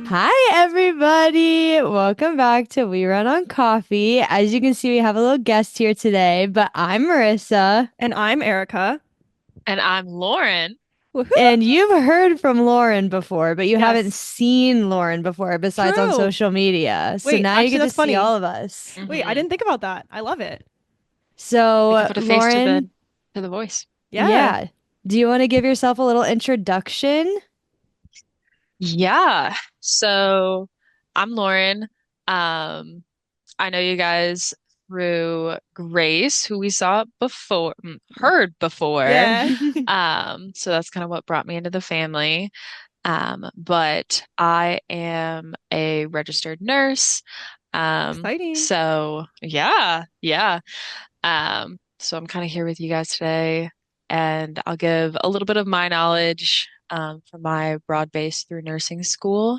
Hi, everybody. Welcome back to We Run on Coffee. As you can see, we have a little guest here today, but I'm Marissa, And I'm Erica. And I'm Lauren. Woohoo! and you've heard from Lauren before, but you haven't Yes, seen Lauren before besides on true. social media. So Wait, now you actually, get to that's see funny. all of us. Wait, I Hmm didn't think about that. I love it. We can So, put a face to Lauren, the voice. Yeah. yeah, do you want to give yourself a little introduction? Yeah. So I'm Lauren. Um, I know you guys through Grace, who we saw before, heard before. Yeah. So that's kind of what brought me into the family. But I am a registered nurse. Exciting. So yeah. So I'm kind of here with you guys today, and I'll give a little bit of my knowledge from my broad base through nursing school,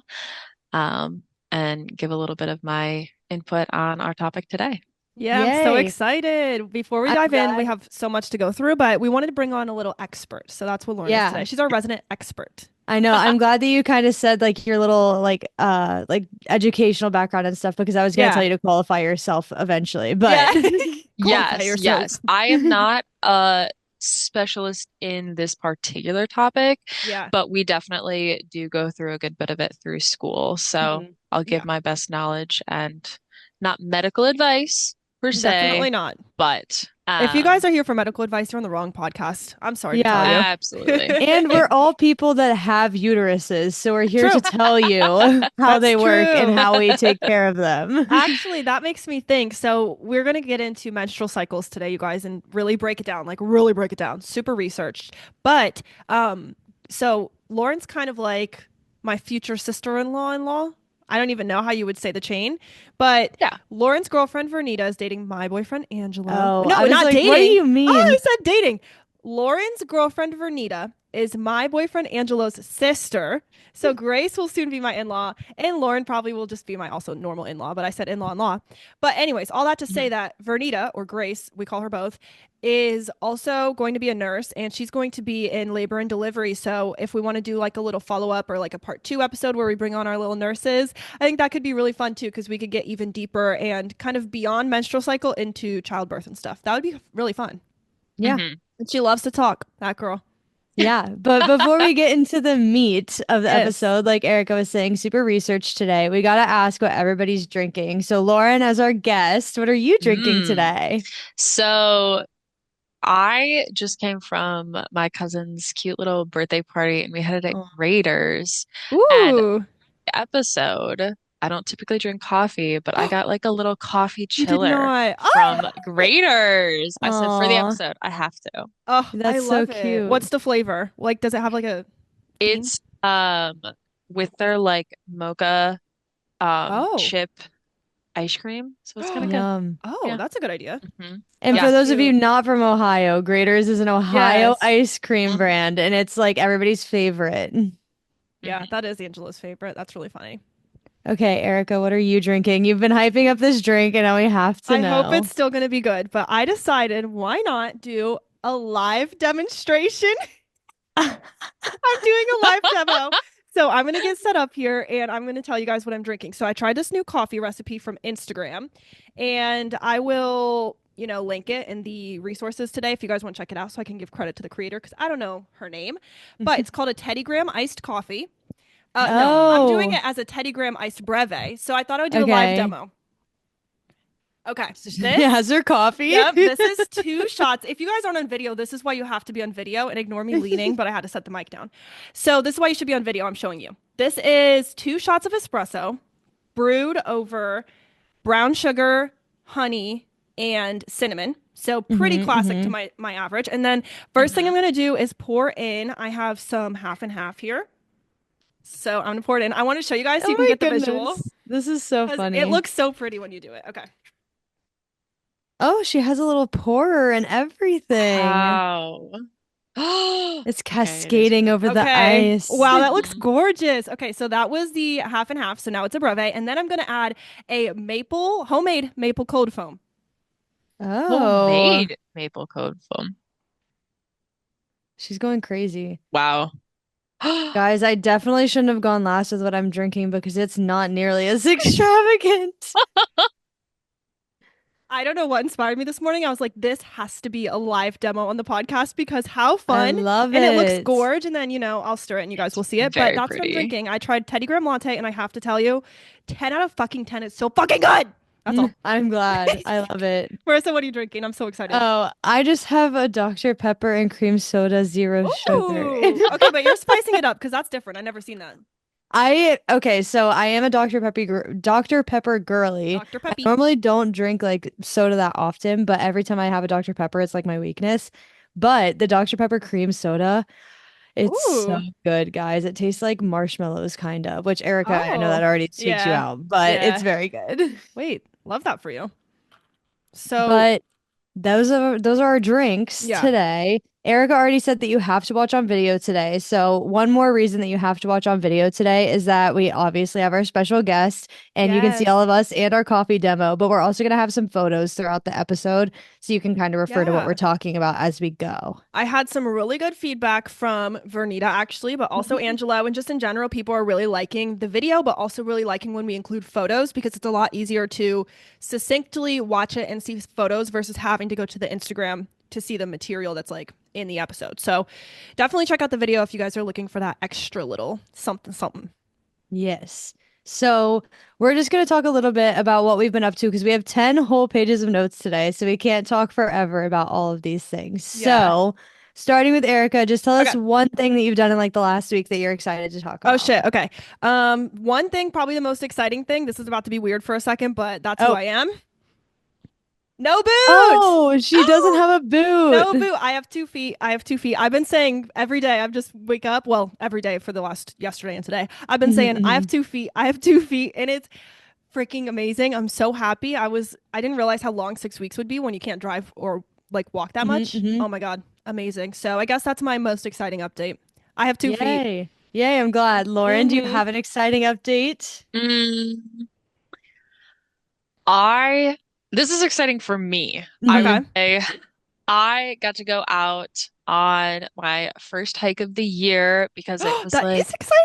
um, and give a little bit of my input on our topic today. Yeah, I'm so Yay. excited. Before we I'm dive in, we glad. have so much to go through, but we wanted to bring on a little expert. So that's what Lauren is today. Yeah. She's our resident expert. I know. I'm glad that you kind of said like your little like educational background and stuff because I was gonna tell Yeah. you to qualify yourself eventually. But Yeah. Qualify yourself. Yes. I am not a specialist in this particular topic, Yeah. but we definitely do go through a good bit of it through school. So Mhm. I'll give Yeah. my best knowledge and not medical advice per se, Definitely not. but If you guys are here for medical advice, you're on the wrong podcast. I'm sorry to tell yeah. you. absolutely. And we're all people that have uteruses, so we're here to True. tell you how That's they work and true. how we take care of them. Actually, that makes me think. So, we're going to get into menstrual cycles today, you guys, and really break it down, like really break it down, super researched. But so Lauren's kind of like my future sister-in-law. I don't even know how you would say the chain, but Yeah. Lauren's girlfriend Vernita is dating my boyfriend Angelo. Oh, No, I was not like, what do dating. you Oh, I mean? said dating. Lauren's girlfriend Vernita is my boyfriend Angelo's sister. So Grace will soon be my in-law, and Lauren probably will just be my also normal in-law, but I said in-law. But anyways, all that to say Mhm. that Vernita, or Grace, we call her both, is also going to be a nurse, and she's going to be in labor and delivery. So if we want to do like a little follow-up or like a part two episode where we bring on our little nurses, I think that could be really fun too, because we could get even deeper and kind of beyond menstrual cycle into childbirth and stuff. That would be really fun. Yeah. Mhm. And she loves to talk, that girl. Yeah, but before we get into the meat of the Yes. episode, like Erica was saying, super research today, we got to ask what everybody's drinking. So, Lauren, as our guest, what are you drinking Mm. today? So I just came from my cousin's cute little birthday party, and we had it at Oh. Raiders. And Ooh, episode, I don't typically drink coffee, but I got like a little coffee you did chiller not. from Ah! Graders. I said for the Aw, episode, I have to. Oh, I that's so love it. cute. What's the flavor? Like, does it have like a theme? It's with their like mocha Oh. chip ice cream. So it's kind of good. Yum. Oh, Yeah. that's a good idea. hmm And for Yeah. That's those of you cute. not from Ohio, Grater's is an Ohio Yes. ice cream hmm brand, and it's like everybody's favorite. Yeah, hmm that is Angela's favorite. That's really funny. Okay, Erica, what are you drinking? You've been hyping up this drink, and now we have to I hope it's know. still going to be good, but I decided why not do a live demonstration? I'm doing a live demo. So I'm going to get set up here and I'm going to tell you guys what I'm drinking. So I tried this new coffee recipe from Instagram and I will, link it in the resources today if you guys want to check it out so I can give credit to the creator because I don't know her name, but it's called a Teddy Graham iced coffee. No, I'm doing Oh, it as a Teddy Graham iced breve. So I thought I would do a live okay. demo. Okay. Yeah, This has her coffee? Yep, this is two shots. If you guys aren't on video, this is why you have to be on video and ignore me leaning, but I had to set the mic down. So this is why you should be on video. I'm showing you. This is two shots of espresso brewed over brown sugar, honey, and cinnamon. So pretty classic to Mm-hmm. my average. And then first thing I'm hmm gonna do is pour in. I have some half and half here. So I'm gonna pour it in. I want to show you guys so Oh you can my get the visual goodness. This is so because it funny. looks so pretty when you do it. Okay. Oh, she has a little pourer and everything. Wow. It's Okay, it is cascading pretty. over the Okay. ice. Wow, that looks hmm gorgeous. Okay, so that was the half and half. So now it's a breve. And then I'm going to add a homemade maple cold foam. Oh, Homemade maple code foam. she's going crazy. Wow. Guys, I definitely shouldn't have gone last with what I'm drinking because it's not nearly as extravagant. I don't know what inspired me this morning. I was like, this has to be a live demo on the podcast because how I fun. love And it looks it. gorge. And then, I'll stir it and you guys It's will see it. But very that's what I'm pretty. drinking. I tried Teddy Graham Latte and I have to tell you, 10 out of fucking 10 is so fucking good. That's all. I'm glad. I love it. Marissa, what are you drinking? I'm so excited. Oh, I just have a Dr. Pepper and cream soda, zero sugar. Ooh. Okay, but you're spicing it up because that's different. I've never seen that. Okay, so I am a Dr. Pepper girly. Dr. I Peppy. normally don't drink like soda that often, but every time I have a Dr. Pepper, it's like my weakness. But the Dr. Pepper cream soda, it's so Ooh. good, guys. It tastes like marshmallows, kind of, which Erica, I know that Oh. already freaks you Yeah. out, but it's Yeah. very good. Wait, love that for you. So, But those are our drinks yeah. today. Erica already said that you have to watch on video today. So one more reason that you have to watch on video today is that we obviously have our special guest and you can see all Yes. of us and our coffee demo, but we're also going to have some photos throughout the episode so you can kind of refer to what we're Yeah. talking about as we go. I had some really good feedback from Vernita actually, but also Angelo and just in general, people are really liking the video, but also really liking when we include photos because it's a lot easier to succinctly watch it and see photos versus having to go to the Instagram to see the material that's like in the episode. So definitely check out the video if you guys are looking for that extra little something something. Yes. So we're just going to talk a little bit about what we've been up to because we have 10 whole pages of notes today. So we can't talk forever about all of these things. Yeah. So starting with Erica, just tell us Okay. one thing that you've done in like the last week that you're excited to talk Oh about. shit. Okay. One thing, probably the most exciting thing. This is about to be weird for a second, but that's who Oh, I am. No boot. oh, she doesn't have a No boot. boo. I have 2 feet. I have 2 feet. I've been saying every day. I've just wake up. Well, every day for the last yesterday and today. I've been saying I have 2 feet. I have 2 feet, and it's freaking amazing. I'm so happy. I didn't realize how long 6 weeks would be when you can't drive or like walk that much. Oh my God, amazing. So I guess that's my most exciting update. I have 2 feet. Yay. Yay, I'm glad. Lauren, do you Mm-hmm. have an exciting update? Mm, I this is exciting for me. I would Okay. Hmm. say I got to go out on my first hike of the year because it was That like is exciting.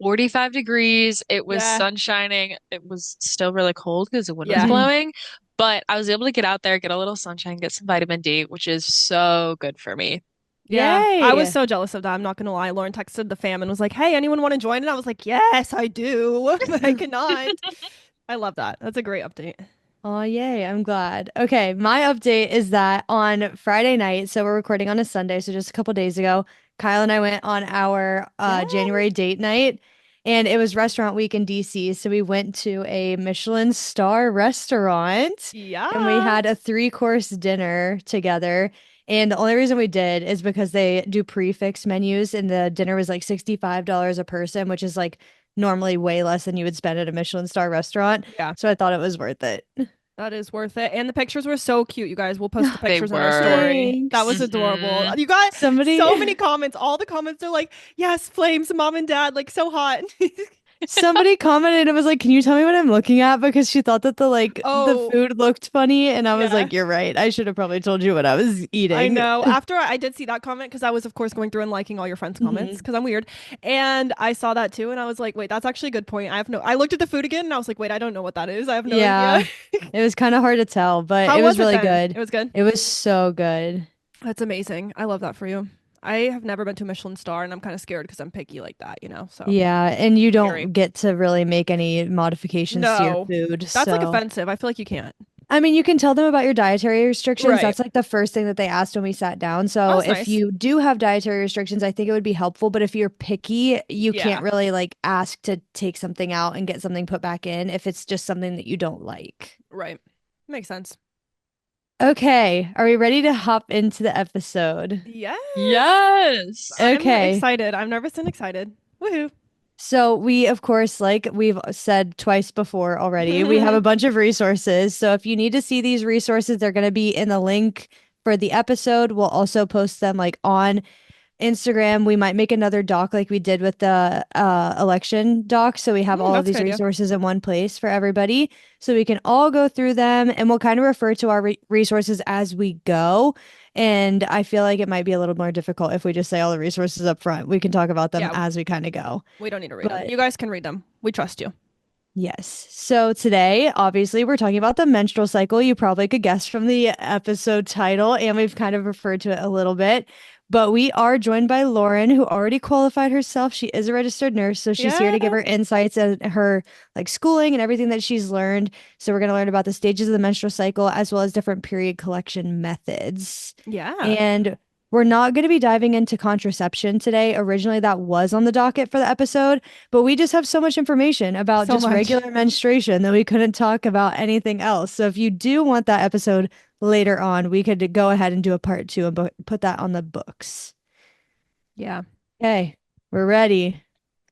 45 degrees. It was Yeah. sun shining. It was still really cold because the wind was Yeah. Hmm. blowing, but I was able to get out there, get a little sunshine, get some vitamin D, which is so good for me. Yeah, I was Yay. so jealous of that. I'm not gonna lie. Lauren texted the fam and was like, "Hey, anyone want to join?" And I was like, "Yes, I do, but I cannot." I love that. That's a great update. Oh, yay. I'm glad. Okay. My update is that on Friday night, so we're recording on a Sunday, so just a couple days ago, Kyle and I went on our Yeah. January date night, and it was restaurant week in DC. So we went to a Michelin star restaurant and we Yeah. had a three-course dinner together. And the only reason we did is because they do prefix menus, and the dinner was like $65 a person, which is like normally way less than you would spend at a Michelin star restaurant. Yeah. So I thought it was worth it. That is worth it. And the pictures were so cute, you guys. We'll post the They pictures in our were. story. That was Thanks. adorable. Hmm You got Somebody so many comments. All the comments are like, yes, flames, mom and dad, like so hot. somebody commented and was like, "Can you tell me what I'm looking at?" Because she thought that the Oh, food looked funny, and I was yeah. like, "You're right. I should have probably told you what I was I eating." know. After I did see that comment, because I was, of course, going through and liking all your friends' comments, Mhm. because I'm weird. And I saw that too, and I was like, wait, that's actually a good point. I looked at the food again, and I was like, wait, I don't know what that is. I have no idea. Yeah, it was kind of hard to tell, but How it was was it really then? good. It was good. It was so good. That's amazing. I love that for you. I have never been to a Michelin star, and I'm kind of scared because I'm picky like that, So Yeah, and you scary. don't get to really make any modifications to your No, food. that's like So, offensive. I feel like you can't. I mean, you can tell them about your dietary restrictions. Right. That's like the first thing that they asked when we sat down. Oh, So, that's if nice. you do have dietary restrictions, I think it would be helpful. But if you're picky, you can't Yeah. really like ask to take something out and get something put back in if it's just something that you don't like. Right. Makes sense. Okay, are we ready to hop into the episode? Yes. Yes. I'm Okay. excited. I'm nervous and excited. Woohoo. So we, of course, like we've said twice before already, we have a bunch of resources. So if you need to see these resources, they're going to be in the link for the episode. We'll also post them like on Instagram, we might make another doc like we did with the election doc. So we have all of That's a these good idea. resources in one place for everybody. So we can all go through them and we'll kind of refer to our resources as we go. And I feel like it might be a little more difficult if we just say all the resources up front. We can talk about them Yeah, as we kind of go. we don't need to read them. But You guys can read them. We trust you. yes. So today, obviously, we're talking about the menstrual cycle. You probably could guess from the episode title, and we've kind of referred to it a little bit. But we are joined by Lauren, who already qualified herself. She is a registered nurse, so she's here Yeah. to give her insights and her like schooling and everything that she's learned. So we're going to learn about the stages of the menstrual cycle as well as different period collection methods. Yeah. And we're not going to be diving into contraception today. Originally, that was on the docket for the episode, but we just have so much information about So just much. regular menstruation that we couldn't talk about anything else. So if you do want that episode later on, we could go ahead and do a part 2 and put that on the books. Yeah. Okay, we're ready.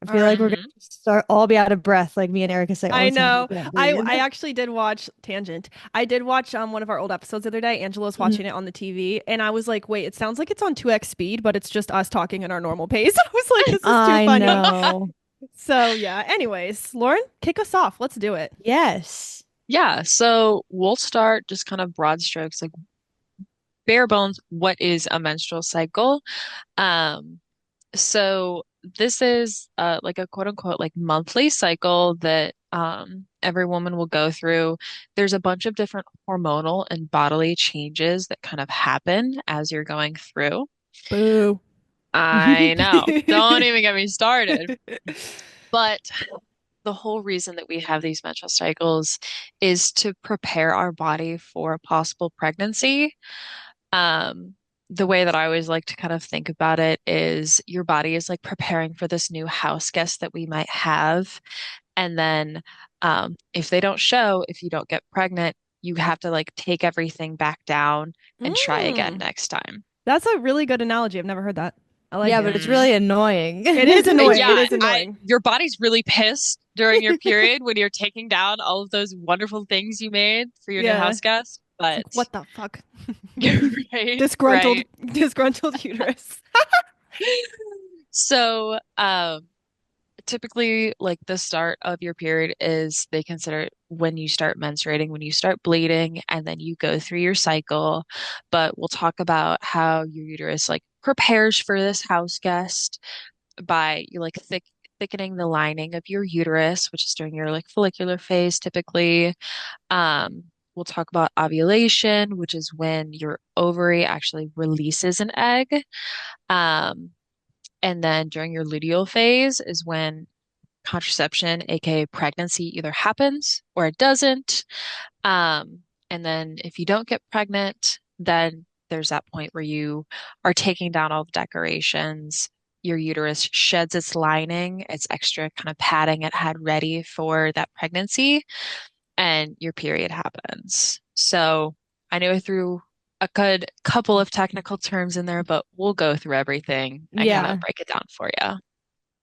I feel like we're going to start all be out of breath, like me and Erica say all I the time. know. We can't I breathe. actually did watch Tangent. I did watch one of our old episodes the other day. Angela was watching it on the TV, and I was like, "Wait, it sounds like it's on 2x speed, but it's just us talking at our normal pace." I was like, "This is too I funny." know. So yeah. Anyways, Lauren, kick us off. Let's do it. Yes. Yeah, so we'll start just kind of broad strokes, like bare bones, what is a menstrual cycle? Um, so this is like a quote unquote like monthly cycle that every woman will go through. There's a bunch of different hormonal and bodily changes that kind of happen as you're going through. Boo. I know. Don't even get me started. But the whole reason that we have these menstrual cycles is to prepare our body for a possible pregnancy. Um, the way that I always like to kind of think about it is your body is like preparing for this new house guest that we might have. And then if they don't show, if you don't get pregnant, you have to like take everything back down and try again Mm. next time. That's a really good analogy. I've never heard that. I like Yeah, it. but it's really annoying. It is annoying. Yeah, It is annoying. your body's really pissed during your period when you're taking down all of those wonderful things you made for your new Yeah. house guest. It's But like, what the fuck? right, Disgruntled, right. disgruntled uterus. So, typically, like the start of your period is they consider it when you start menstruating, when you start bleeding, and then you go through your cycle. But we'll talk about how your uterus like prepares for this house guest by you like thickening the lining of your uterus, which is during your like follicular phase typically. Um, we'll talk about ovulation, which is when your ovary actually releases an egg. Um, and then during your luteal phase is when contraception, aka pregnancy, either happens or it doesn't. Um, and then if you don't get pregnant, then there's that point where you are taking down all the decorations. Your uterus sheds its lining, its extra kind of padding it had ready for that pregnancy, and your period happens. So I know I threw a good couple of technical terms in there, but we'll go through everything and kind Yeah. of break it down for you.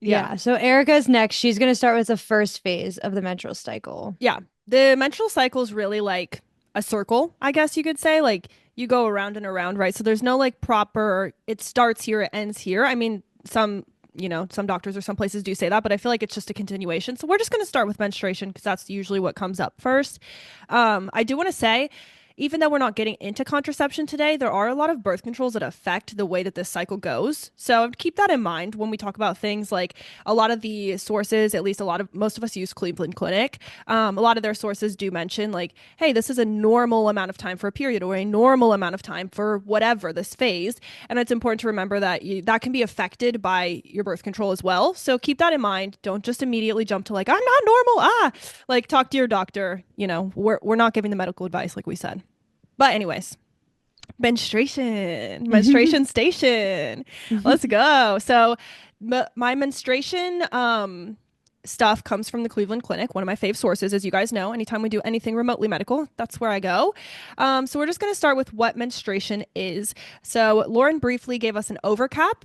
Yeah. So Erica's next. She's going to start with the first phase of the menstrual cycle. Yeah. The menstrual cycle is really like a circle, I guess you could say. Like you go around and around, right? So there's no like proper, it starts here, it ends here. I mean, some doctors or some places do say that, but I feel like it's just a continuation. So we're just going to start with menstruation because that's usually what comes up first. I do want to say, even though we're not getting into contraception today, there are a lot of birth controls that affect the way that this cycle goes. So keep that in mind when we talk about things like a lot of the sources, at least most of us use Cleveland Clinic. A lot of their sources do mention like, hey, this is a normal amount of time for a period or a normal amount of time for whatever this phase. And it's important to remember that that can be affected by your birth control as well. So keep that in mind. Don't just immediately jump to like, I'm not normal. Like talk to your doctor. We're not giving the medical advice like we said. But anyways, menstruation station. Let's go. So my menstruation stuff comes from the Cleveland Clinic, one of my fave sources, as you guys know. Anytime we do anything remotely medical, that's where I go. So we're just going to start with what menstruation is. So Lauren briefly gave us an overcap.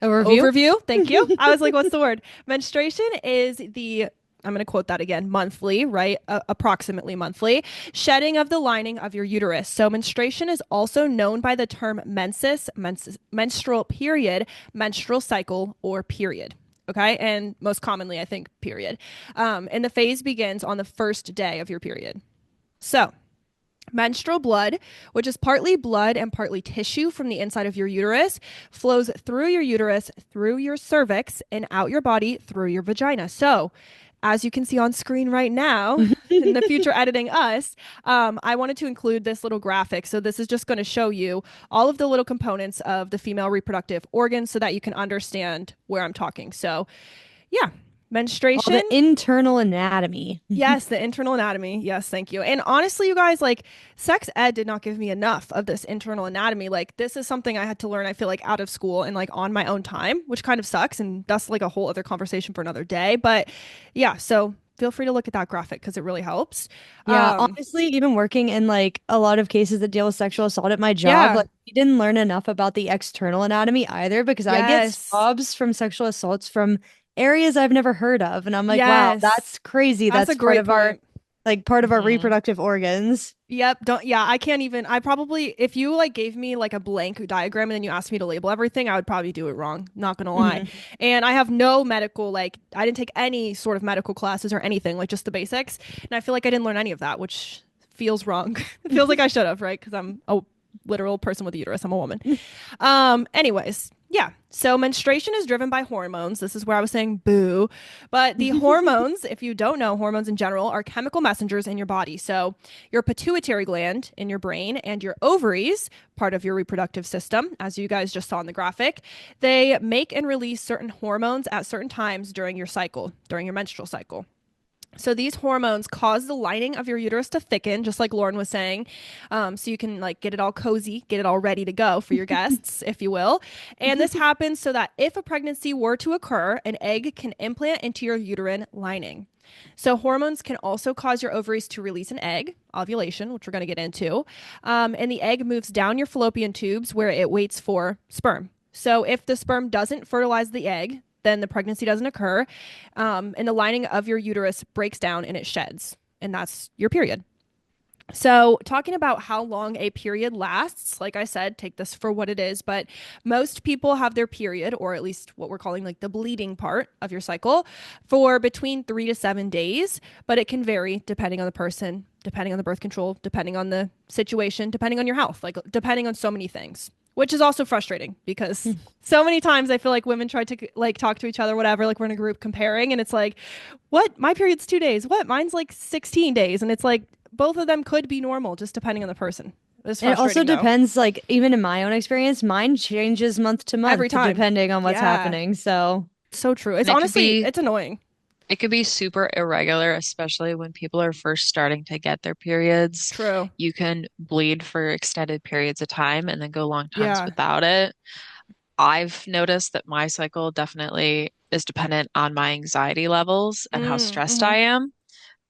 Overview. Thank you. I was like, what's the word? Menstruation is the I'm going to quote that again, monthly, right? Approximately monthly, shedding of the lining of your uterus. So menstruation is also known by the term menstrual period, menstrual cycle, or period. Okay. And most commonly, I think, period. And the phase begins on the first day of your period. So, menstrual blood, which is partly blood and partly tissue from the inside of your uterus, flows through your uterus, through your cervix, and out your body through your vagina. So, as you can see on screen right now, in the future editing us, I wanted to include this little graphic. So, this is just going to show you all of the little components of the female reproductive organs so that you can understand where I'm talking. So, yeah. All Menstruation. the internal anatomy. Yes, the internal anatomy. Yes, thank you. And honestly, you guys, like sex ed did not give me enough of this internal anatomy. Like this is something I had to learn, I feel like out of school and like on my own time, which kind of sucks. And that's like a whole other conversation for another day. But yeah, so feel free to look at that graphic because it really helps. Yeah, honestly, even working in like a lot of cases that deal with sexual assault at my job, Yeah. like we didn't learn enough about the external anatomy either because I get Yes. swabs from sexual assaults from areas I've never heard of. And I'm like, wow, Yes. that's crazy. That's a That's part great of our point. part of our Hmm. reproductive organs. Yep. Don't, yeah, I can't even, I probably, if you like gave me like a blank diagram and then you asked me to label everything, I would probably do it wrong. Not gonna lie. Mhm. And I have no medical, like, I didn't take any sort of medical classes or anything, like just the basics. And I feel like I didn't learn any of that, which feels wrong. It feels like I should have, right? Because I'm a literal person with a uterus. I'm a woman. Anyways, yeah. So menstruation is driven by hormones. This is where I was saying boo. But the hormones, if you don't know, hormones in general are chemical messengers in your body. So your pituitary gland in your brain and your ovaries, part of your reproductive system, as you guys just saw in the graphic, they make and release certain hormones at certain times during your cycle, during your menstrual cycle. So these hormones cause the lining of your uterus to thicken, just like Lauren was saying. So you can like get it all cozy, get it all ready to go for your guests, if you will. And this happens so that if a pregnancy were to occur, an egg can implant into your uterine lining. So hormones can also cause your ovaries to release an egg, ovulation, which we're going to get into. And the egg moves down your fallopian tubes where it waits for sperm. So if the sperm doesn't fertilize the egg, then the pregnancy doesn't occur, and the lining of your uterus breaks down and it sheds, and that's your period. So, talking about how long a period lasts, like I said, take this for what it is, but most people have their period, or at least what we're calling like the bleeding part of your cycle, for between 3 to 7 days, but it can vary depending on the person, depending on the birth control, depending on the situation, depending on your health, like depending on so many things. Which is also frustrating because so many times I feel like women try to like talk to each other, whatever, like we're in a group comparing, and it's like, what? My period's 2 days. What? Mine's like 16 days. And it's like, both of them could be normal, just depending on the person. It's And it also frustrating though. depends, like even in my own experience, mine changes month to Every month time. depending on what's Yeah. happening. So, So true. It's And honestly, it's annoying. it could be super irregular, especially when people are first starting to get their periods. True. You can bleed for extended periods of time and then go long times Yeah. without it. I've noticed that my cycle definitely is dependent on my anxiety levels and how stressed Mm-hmm. I am.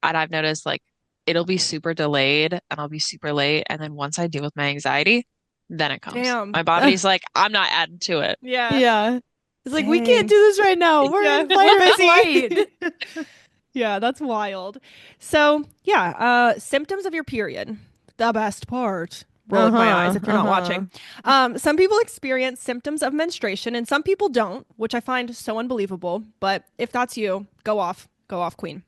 And I've noticed like it'll be super delayed and I'll be super late. And then once I deal with my anxiety, then it comes. Damn. My body's like, I'm not adding to it. Yeah. yeah. It's like we can't Dang. do this right now. We're Yeah. in fight We're or busy. flight. Yeah, that's wild. So, yeah, symptoms of your period. The best part. Roll with my eyes Uh-huh. if you're not Uh-huh. watching. Some people experience symptoms of menstruation and some people don't, which I find so unbelievable. But if that's you, go off. Go off, queen.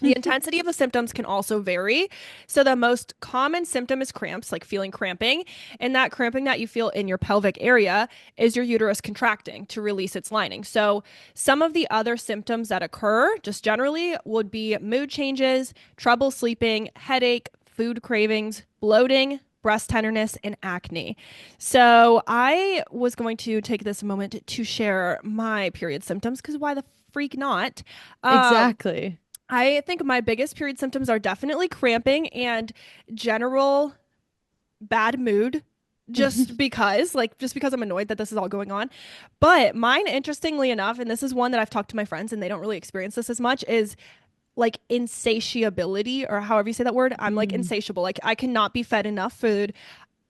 The intensity of the symptoms can also vary. So, the most common symptom is cramps, like feeling cramping. And that cramping that you feel in your pelvic area is your uterus contracting to release its lining. So, some of the other symptoms that occur, just generally, would be mood changes, trouble sleeping, headache, food cravings, bloating, breast tenderness, and acne. So, I was going to take this moment to share my period symptoms because why the freak not? Um, Exactly. I think my biggest period symptoms are definitely cramping and general bad mood. Just because I'm annoyed that this is all going on. But mine, interestingly enough, and this is one that I've talked to my friends and they don't really experience this as much, is like insatiability or however you say that word. I'm like Mm. insatiable. Like I cannot be fed enough food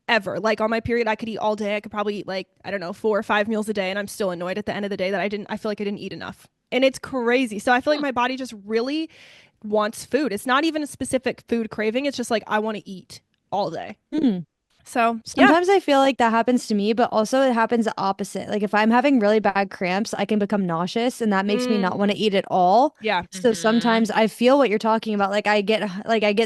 ever. Like on my period, I could eat all day. I could probably eat like, I don't know, 4 or 5 meals a day. And I'm still annoyed at the end of the day that I feel like I didn't eat enough. And it's crazy. So I feel like my body just really wants food. It's not even a specific food craving. It's just like I want to eat all day. Hmm. So yeah. Sometimes I feel like that happens to me, but also it happens the opposite. Like if I'm having really bad cramps, I can become nauseous and that makes me not want to Mm, eat at all. yeah. So Hmm. sometimes I feel what you're talking about. Like I get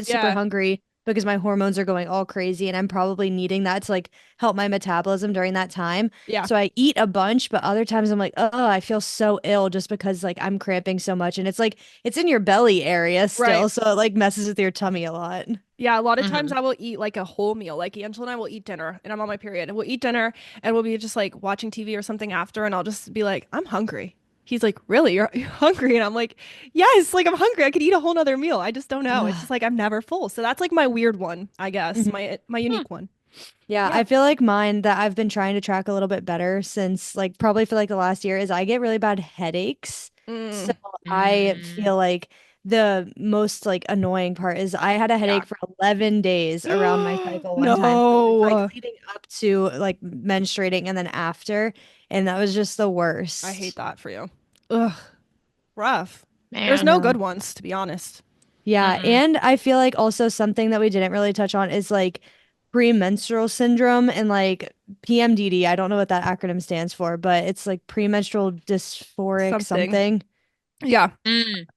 super Yeah. hungry because my hormones are going all crazy and I'm probably needing that to like help my metabolism during that time. Yeah. So I eat a bunch, but other times I'm like, oh, I feel so ill just because like I'm cramping so much and it's like it's in your belly area Right. still, so it like messes with your tummy a lot. Yeah, a lot of times Hmm. I will eat like a whole meal. Like Angela and I will eat dinner and I'm on my period and we'll eat dinner and we'll be just like watching TV or something after and I'll just be like, I'm hungry. He's like, really? You're hungry? And I'm like, yes, like I'm hungry. I could eat a whole nother meal. I just don't know. It's just like I'm never full. So that's like my weird one, I guess. My unique one. Yeah, Yeah. I feel like mine that I've been trying to track a little bit better since like probably for like the last year is I get really bad headaches. So Mm, I Mm. feel like the most like annoying part is I had a yeah. headache for 11 days around my cycle one time. So it was like No. leading up to like menstruating and then after, and that was just the I hate worst. that for you. Ugh, rough. There's I Man. no good know. ones, to be honest. Yeah, Mm-mm. and I feel like also something that we didn't really touch on is like premenstrual syndrome and like PMDD. I don't know what that acronym stands for, but it's like premenstrual dysphoric Something. something. Yeah. Mm.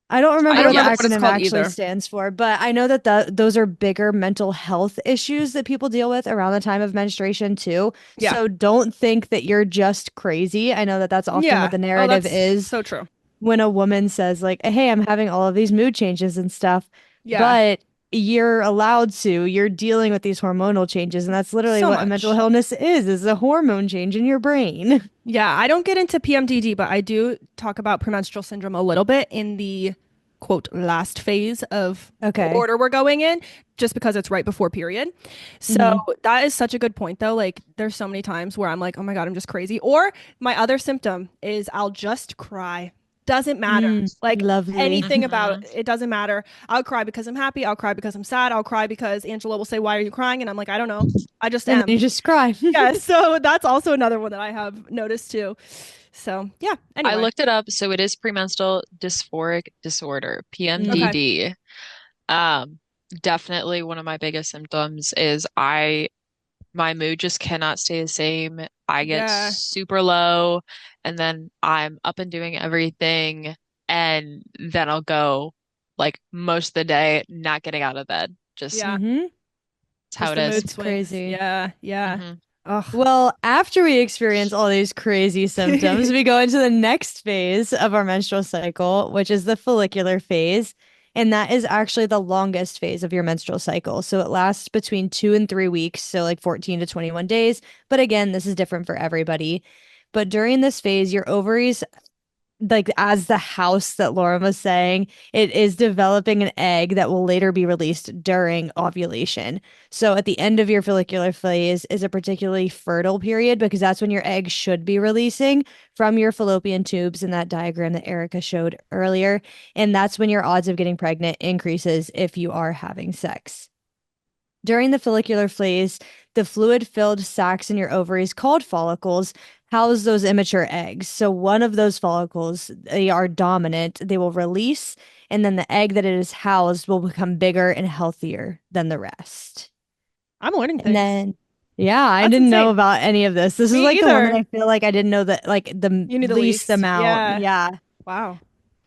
I don't I remember don't what the remember what Yes. it's acronym called actually either. stands for, but I know that those are bigger mental health issues that people deal with around the time of menstruation too. Yeah. So don't think that you're just crazy. I know that that's often what Yeah. the Oh, narrative that's is so true. when a woman says like, "Hey, I'm having all of these mood changes and stuff," Yeah. but you're allowed to. You're dealing with these hormonal changes, and that's literally So what a mental much. illness is a hormone change in your brain. Yeah, I don't get into PMDD, but I do talk about premenstrual syndrome a little bit in the quote last phase of the Okay. order we're going in, just because it's right before period. So Hmm. that is such a good point, though. Like, there's so many times where I'm like, oh my God, I'm just crazy. Or my other symptom is I'll just cry. Doesn't matter. Mm, Like, lovely. anything about Hmm. it, it doesn't matter. I'll cry because I'm happy. I'll cry because I'm sad. I'll cry because Angela will say, why are you crying? And I'm like, I don't know. I just And then am. you just cry. Yeah, so that's also another one that I have noticed too. So, yeah, I anyway. looked it up. So it is premenstrual dysphoric disorder, Okay. Mm. PMDD. Um, Definitely one of my biggest symptoms is my mood just cannot stay the same. I get Yeah. super low and then I'm up and doing everything and then I'll go like most of the day not getting out of bed. Just Yeah. Hmm. it's how Just it the is. mood It's swings. crazy. Yeah. Yeah. Hmm. Ugh. Well, after we experience all these crazy symptoms, we go into the next phase of our menstrual cycle, which is the follicular phase. And that is actually the longest phase of your menstrual cycle. So it lasts between 2 and 3 weeks, so like 14 to 21 days. But again, this is different for everybody. But during this phase, your ovaries like as the house that Lauren was saying, it is developing an egg that will later be released during ovulation. So at the end of your follicular phase is a particularly fertile period because that's when your egg should be releasing from your fallopian tubes in that diagram that Erica showed earlier. And that's when your odds of getting pregnant increases if you are having sex. During the follicular phase, the fluid-filled sacs in your ovaries called follicles house those immature eggs. So one of those follicles, they are dominant, they will release, and then the egg that it is housed will become bigger and healthier than the rest. I'm learning And things. then, yeah, I That's didn't know insane. about any of this. This is Me like the one that either. I feel like I didn't know that like the You knew the least least. amount. Yeah. Yeah. Wow.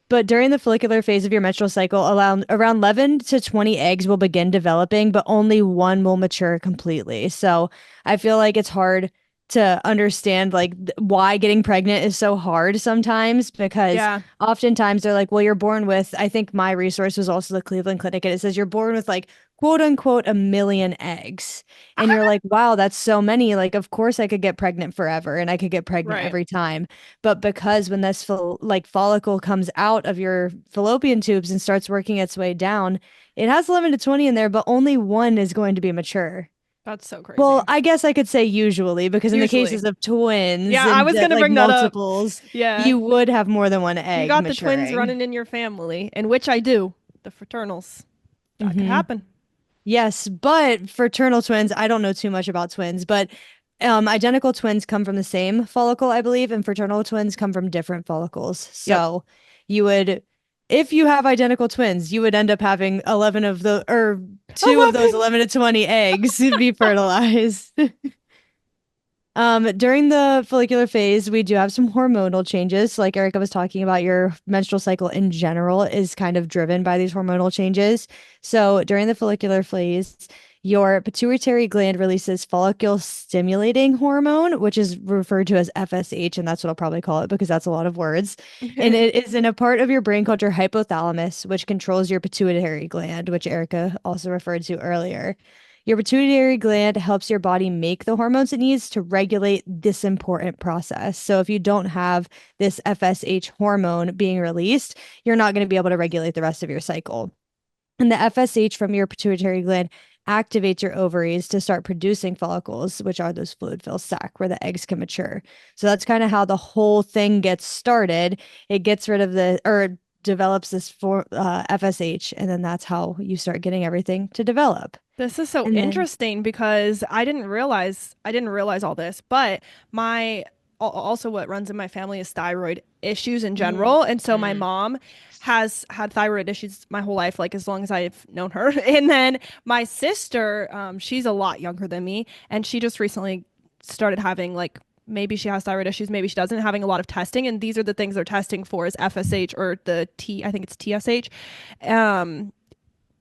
But during the follicular phase of your menstrual cycle, around 11 to 20 eggs will begin developing, but only one will mature completely. So I feel like it's hard to understand like why getting pregnant is so hard sometimes because Yeah. oftentimes they're like, well, you're born with, I think my resource was also the Cleveland Clinic, and it says you're born with like quote unquote a million eggs. And you're like, wow, that's so many. Like, of course I could get pregnant forever and I could get pregnant Right. every time. But because when this follicle comes out of your fallopian tubes and starts working its way down, it has 11 to 20 in there, but only one is going to be mature. That's so Well, crazy. I guess I could say usually, because in the Usually. cases of twins Yeah, I and was gonna like bring that up. multiples, Yeah. you would have more than one You egg got the twins maturing. running in your family, and which I do, the fraternals. That could Hmm. happen. Yes, but fraternal twins, I don't know too much about twins, but Identical twins come from the same follicle, I believe, and fraternal twins come from different follicles. Yep. So you would, if you have identical twins, you would end up having 11 of the, or two of those 11. 11 to 20 eggs be fertilized. During the follicular phase, we do have some hormonal changes. Like Erica was talking about, your menstrual cycle in general is kind of driven by these hormonal changes. So during the follicular phase, your pituitary gland releases follicle stimulating hormone, which is referred to as FSH, and that's what I'll probably call it because that's a lot of words. And it is in a part of your brain called your hypothalamus, which controls your pituitary gland, which Erica also referred to earlier. Your pituitary gland helps your body make the hormones it needs to regulate this important process. So if you don't have this FSH hormone being released, you're not going to be able to regulate the rest of your cycle. And the FSH from your pituitary gland activates your ovaries to start producing follicles, which are those fluid-filled sac where the eggs can mature. So that's kind of how the whole thing gets started. It gets rid of the or develops this for FSH, and then that's how you start getting everything to develop. This is so And then interesting because I didn't realize all this, but my also what runs in my family is thyroid issues in Mm, general. And so my Mm. mom has had thyroid issues my whole life, like as long as I've known her. And then my sister, she's a lot younger than me, and she just recently started having like maybe she has thyroid issues, maybe she doesn't, having a lot of testing. And these are the things they're testing for is FSH or I think it's TSH. Um,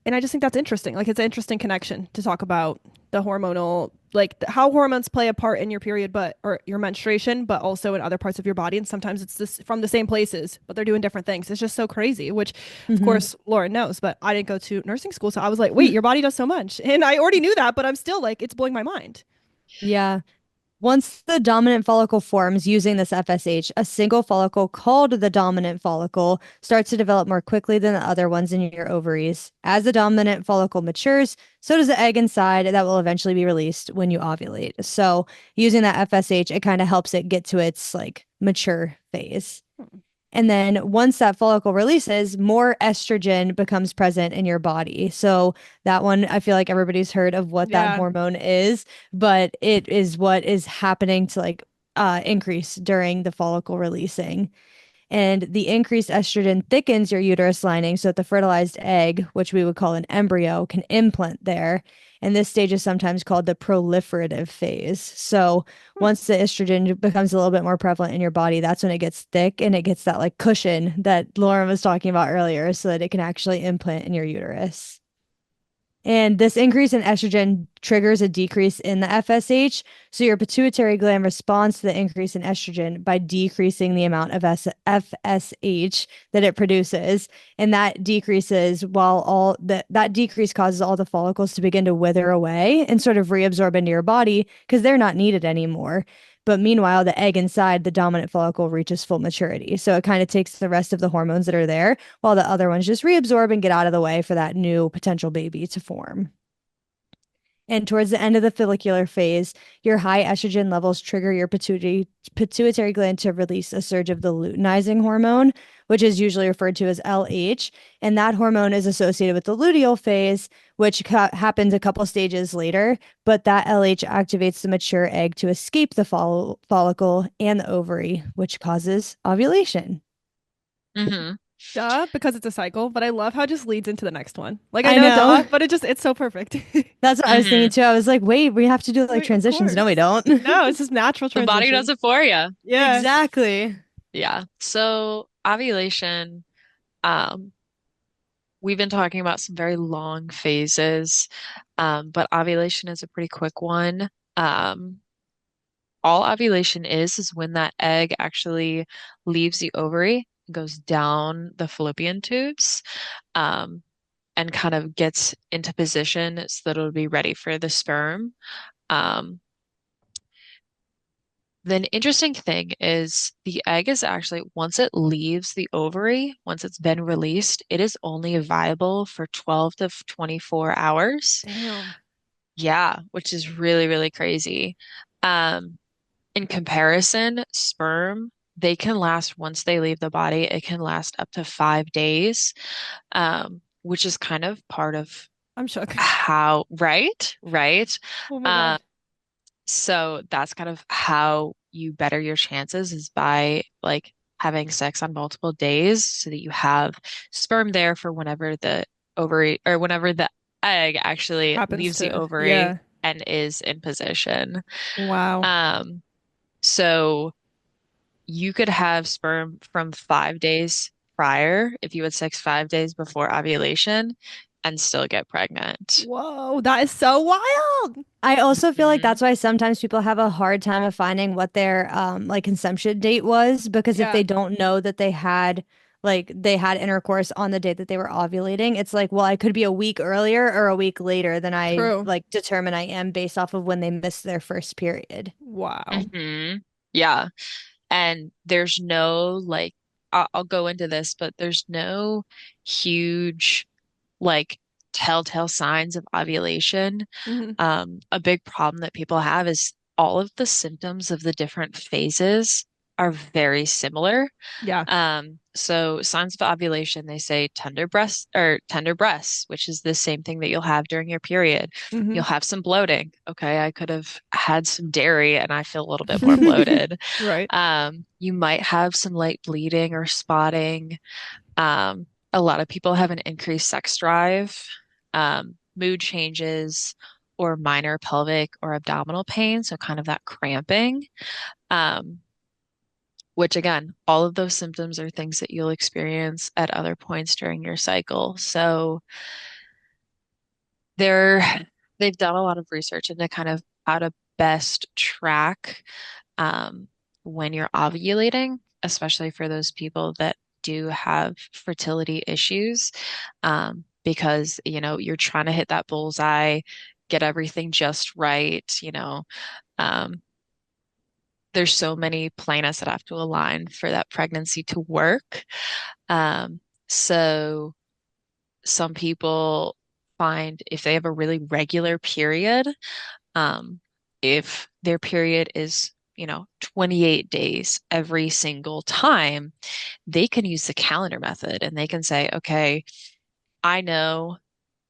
and I just think that's interesting. Like it's an interesting connection to talk about the hormonal, like how hormones play a part in your period, but or your menstruation, but also in other parts of your body. And sometimes it's this from the same places, but they're doing different things. It's just so crazy, which of mhm. course Lauren knows, but I didn't go to nursing school, so I was like, wait, your body does so much, and I already knew that, but I'm still like, it's blowing my mind. Yeah. Once the dominant follicle forms using this FSH, a single follicle called the dominant follicle starts to develop more quickly than the other ones in your ovaries. As the dominant follicle matures, so does the egg inside that will eventually be released when you ovulate. So, using that FSH, it kind of helps it get to its like mature phase. And then once that follicle releases, more estrogen becomes present in your body. So that one, I feel like everybody's heard of what that Yeah. hormone is, but it is what is happening to like increase during the follicle releasing. And the increased estrogen thickens your uterus lining so that the fertilized egg, which we would call an embryo, can implant there. And this stage is sometimes called the proliferative phase. So Hmm. once the estrogen becomes a little bit more prevalent in your body, that's when it gets thick and it gets that like cushion that Lauren was talking about earlier so that it can actually implant in your uterus. And this increase in estrogen triggers a decrease in the FSH. So your pituitary gland responds to the increase in estrogen by decreasing the amount of FSH that it produces. And that decreases while that decrease causes all the follicles to begin to wither away and sort of reabsorb into your body because they're not needed anymore. But meanwhile, the egg inside the dominant follicle reaches full maturity. So it kind of takes the rest of the hormones that are there while the other ones just reabsorb and get out of the way for that new potential baby to form. And towards the end of the follicular phase, your high estrogen levels trigger your pituitary gland to release a surge of the luteinizing hormone, which is usually referred to as LH. And that hormone is associated with the luteal phase, which happens a couple stages later. But that LH activates the mature egg to escape the follicle and the ovary, which causes ovulation. Hmm. Duh, because it's a cycle, but I love how it just leads into the next one. Like I I know know. duh, but it's so perfect. That's what I was thinking Hmm. too. I was like, wait, we have to do like Wait, of transitions. No, we course. don't. No, it's just natural The body does transition. it for you. Yeah. Exactly. Yeah. So ovulation, um, we've been talking about some very long phases, but ovulation is a pretty quick one. Um, all ovulation is when that egg actually leaves the ovary, goes down the fallopian tubes, um, and kind of gets into position so that it'll be ready for the sperm. Um, the interesting thing is the egg is actually, once it leaves the ovary, once it's been released, it is only viable for 12 to 24 hours. Damn. Yeah, which is really, really crazy. Um, in comparison, sperm, they can last once they leave the body, it can last up to 5 days, which is kind of part of I'm shook. how, right? Right. Oh my Um, God. So that's kind of how you better your chances is by like having sex on multiple days so that you have sperm there for whenever the ovary or whenever the egg actually Happens leaves the to, ovary yeah. and is in position. Wow. Um, so you could have sperm from 5 days prior if you had sex 5 days before ovulation and still get pregnant. Whoa, that is so wild. I also feel like Hmm. that's why sometimes people have a hard time of finding what their like consumption date was because if Yeah, they don't know that they had intercourse on the date that they were ovulating, it's like, well, I could be a week earlier or a week later than I true. like determine I am based off of when they missed their first period. Wow. Hmm. Yeah. And there's no like, I'll go into this, but there's no huge like telltale signs of ovulation. Hmm. A big problem that people have is all of the symptoms of the different phases are very similar. Yeah. So signs of ovulation, they say tender breasts, which is the same thing that you'll have during your period. You'll Hmm. have some bloating. Okay, I could have had some dairy and I feel a little bit more bloated. Right. You might have some light bleeding or spotting. A lot of people have an increased sex drive, mood changes, or minor pelvic or abdominal pain, so kind of that cramping. Um, which again, all of those symptoms are things that you'll experience at other points during your cycle. So they're they've done a lot of research into kind of how to best track um, when you're ovulating, especially for those people that do have fertility issues, because you're trying to hit that bullseye, get everything just right. Um, there's so many planets that have to align for that pregnancy to work. Um, so some people find if they have a really regular period, um, if their period is, 28 days every single time, they can use the calendar method and they can say, okay, I know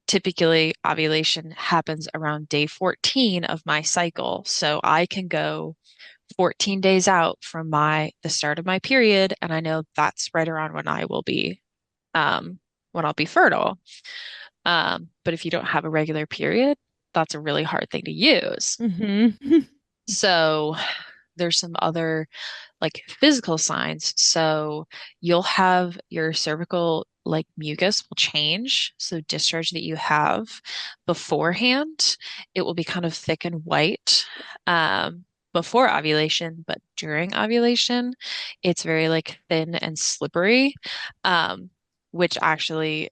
typically ovulation happens around day 14 of my cycle. So I can go 14 days out from the start of my period, and I know that's right around when I'll be fertile. But if you don't have a regular period, that's a really hard thing to use. Hmm. So there's some other like physical signs. So you'll have your cervical like mucus will change. So discharge that you have beforehand, it will be kind of thick and white before ovulation, but during ovulation, it's very like thin and slippery, um, which actually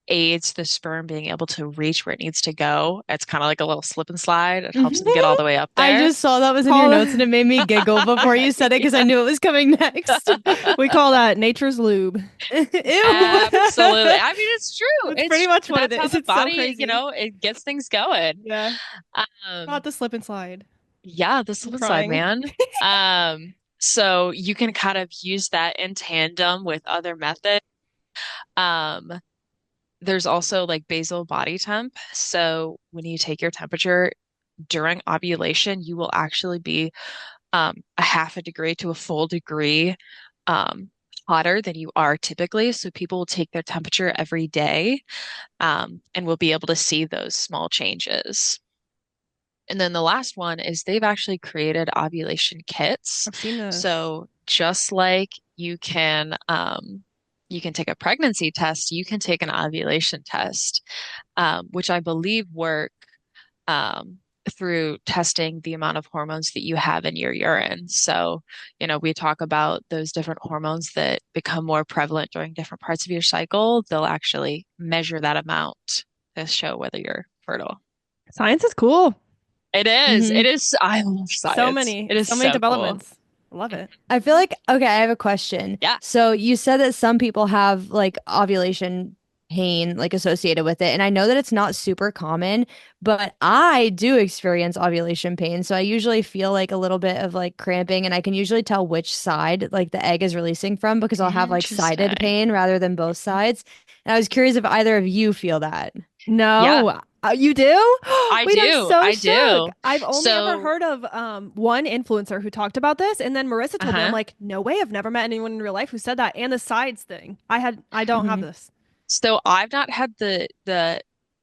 aids the sperm being able to reach where it needs to go. It's kind of like a little slip and slide. It helps them get all the way up I there. just saw that was in your Call notes and it made me giggle before you said it because I knew it was coming next. we call that nature's lube. Absolutely. I mean, it's true. That's It's pretty true. much what it That's how is. the It's so body, crazy. it gets things going. Yeah. Um, Not the slip and slide. yeah, the I'm slip side, crying. man. So you can kind of use that in tandem with other methods. Um, there's also like basal body temp. So when you take your temperature during ovulation, you will actually be a half a degree to a full degree um, hotter than you are typically. So people will take their temperature every day and we'll be able to see those small changes. And then the last one is they've actually created ovulation kits. I've seen this. So just like you can take a pregnancy test, you can take an ovulation test, which I believe work um, through testing the amount of hormones that you have in your urine. So, we talk about those different hormones that become more prevalent during different parts of your cycle. They'll actually measure that amount to show whether you're fertile. Science is cool. It is. Hmm. It is. I love science. It is So many so cool. developments. I love it. I feel like, okay, I have a question. Yeah. So you said that some people have like ovulation pain like associated with it. And I know that it's not super common, but I do experience ovulation pain. So I usually feel like a little bit of like cramping and I can usually tell which side like the egg is releasing from because I'll have like sided Interesting. pain rather than both sides. And I was curious if either of you feel that. Yeah, No, you do? I Wait, I'm do. so I shook. do. I've only ever So, heard of one influencer who talked about this, and then Marissa told me, I'm uh-huh. like, no way, I've never met anyone in real life who said that. And the sides thing. I don't have Hmm. this. So I've not had the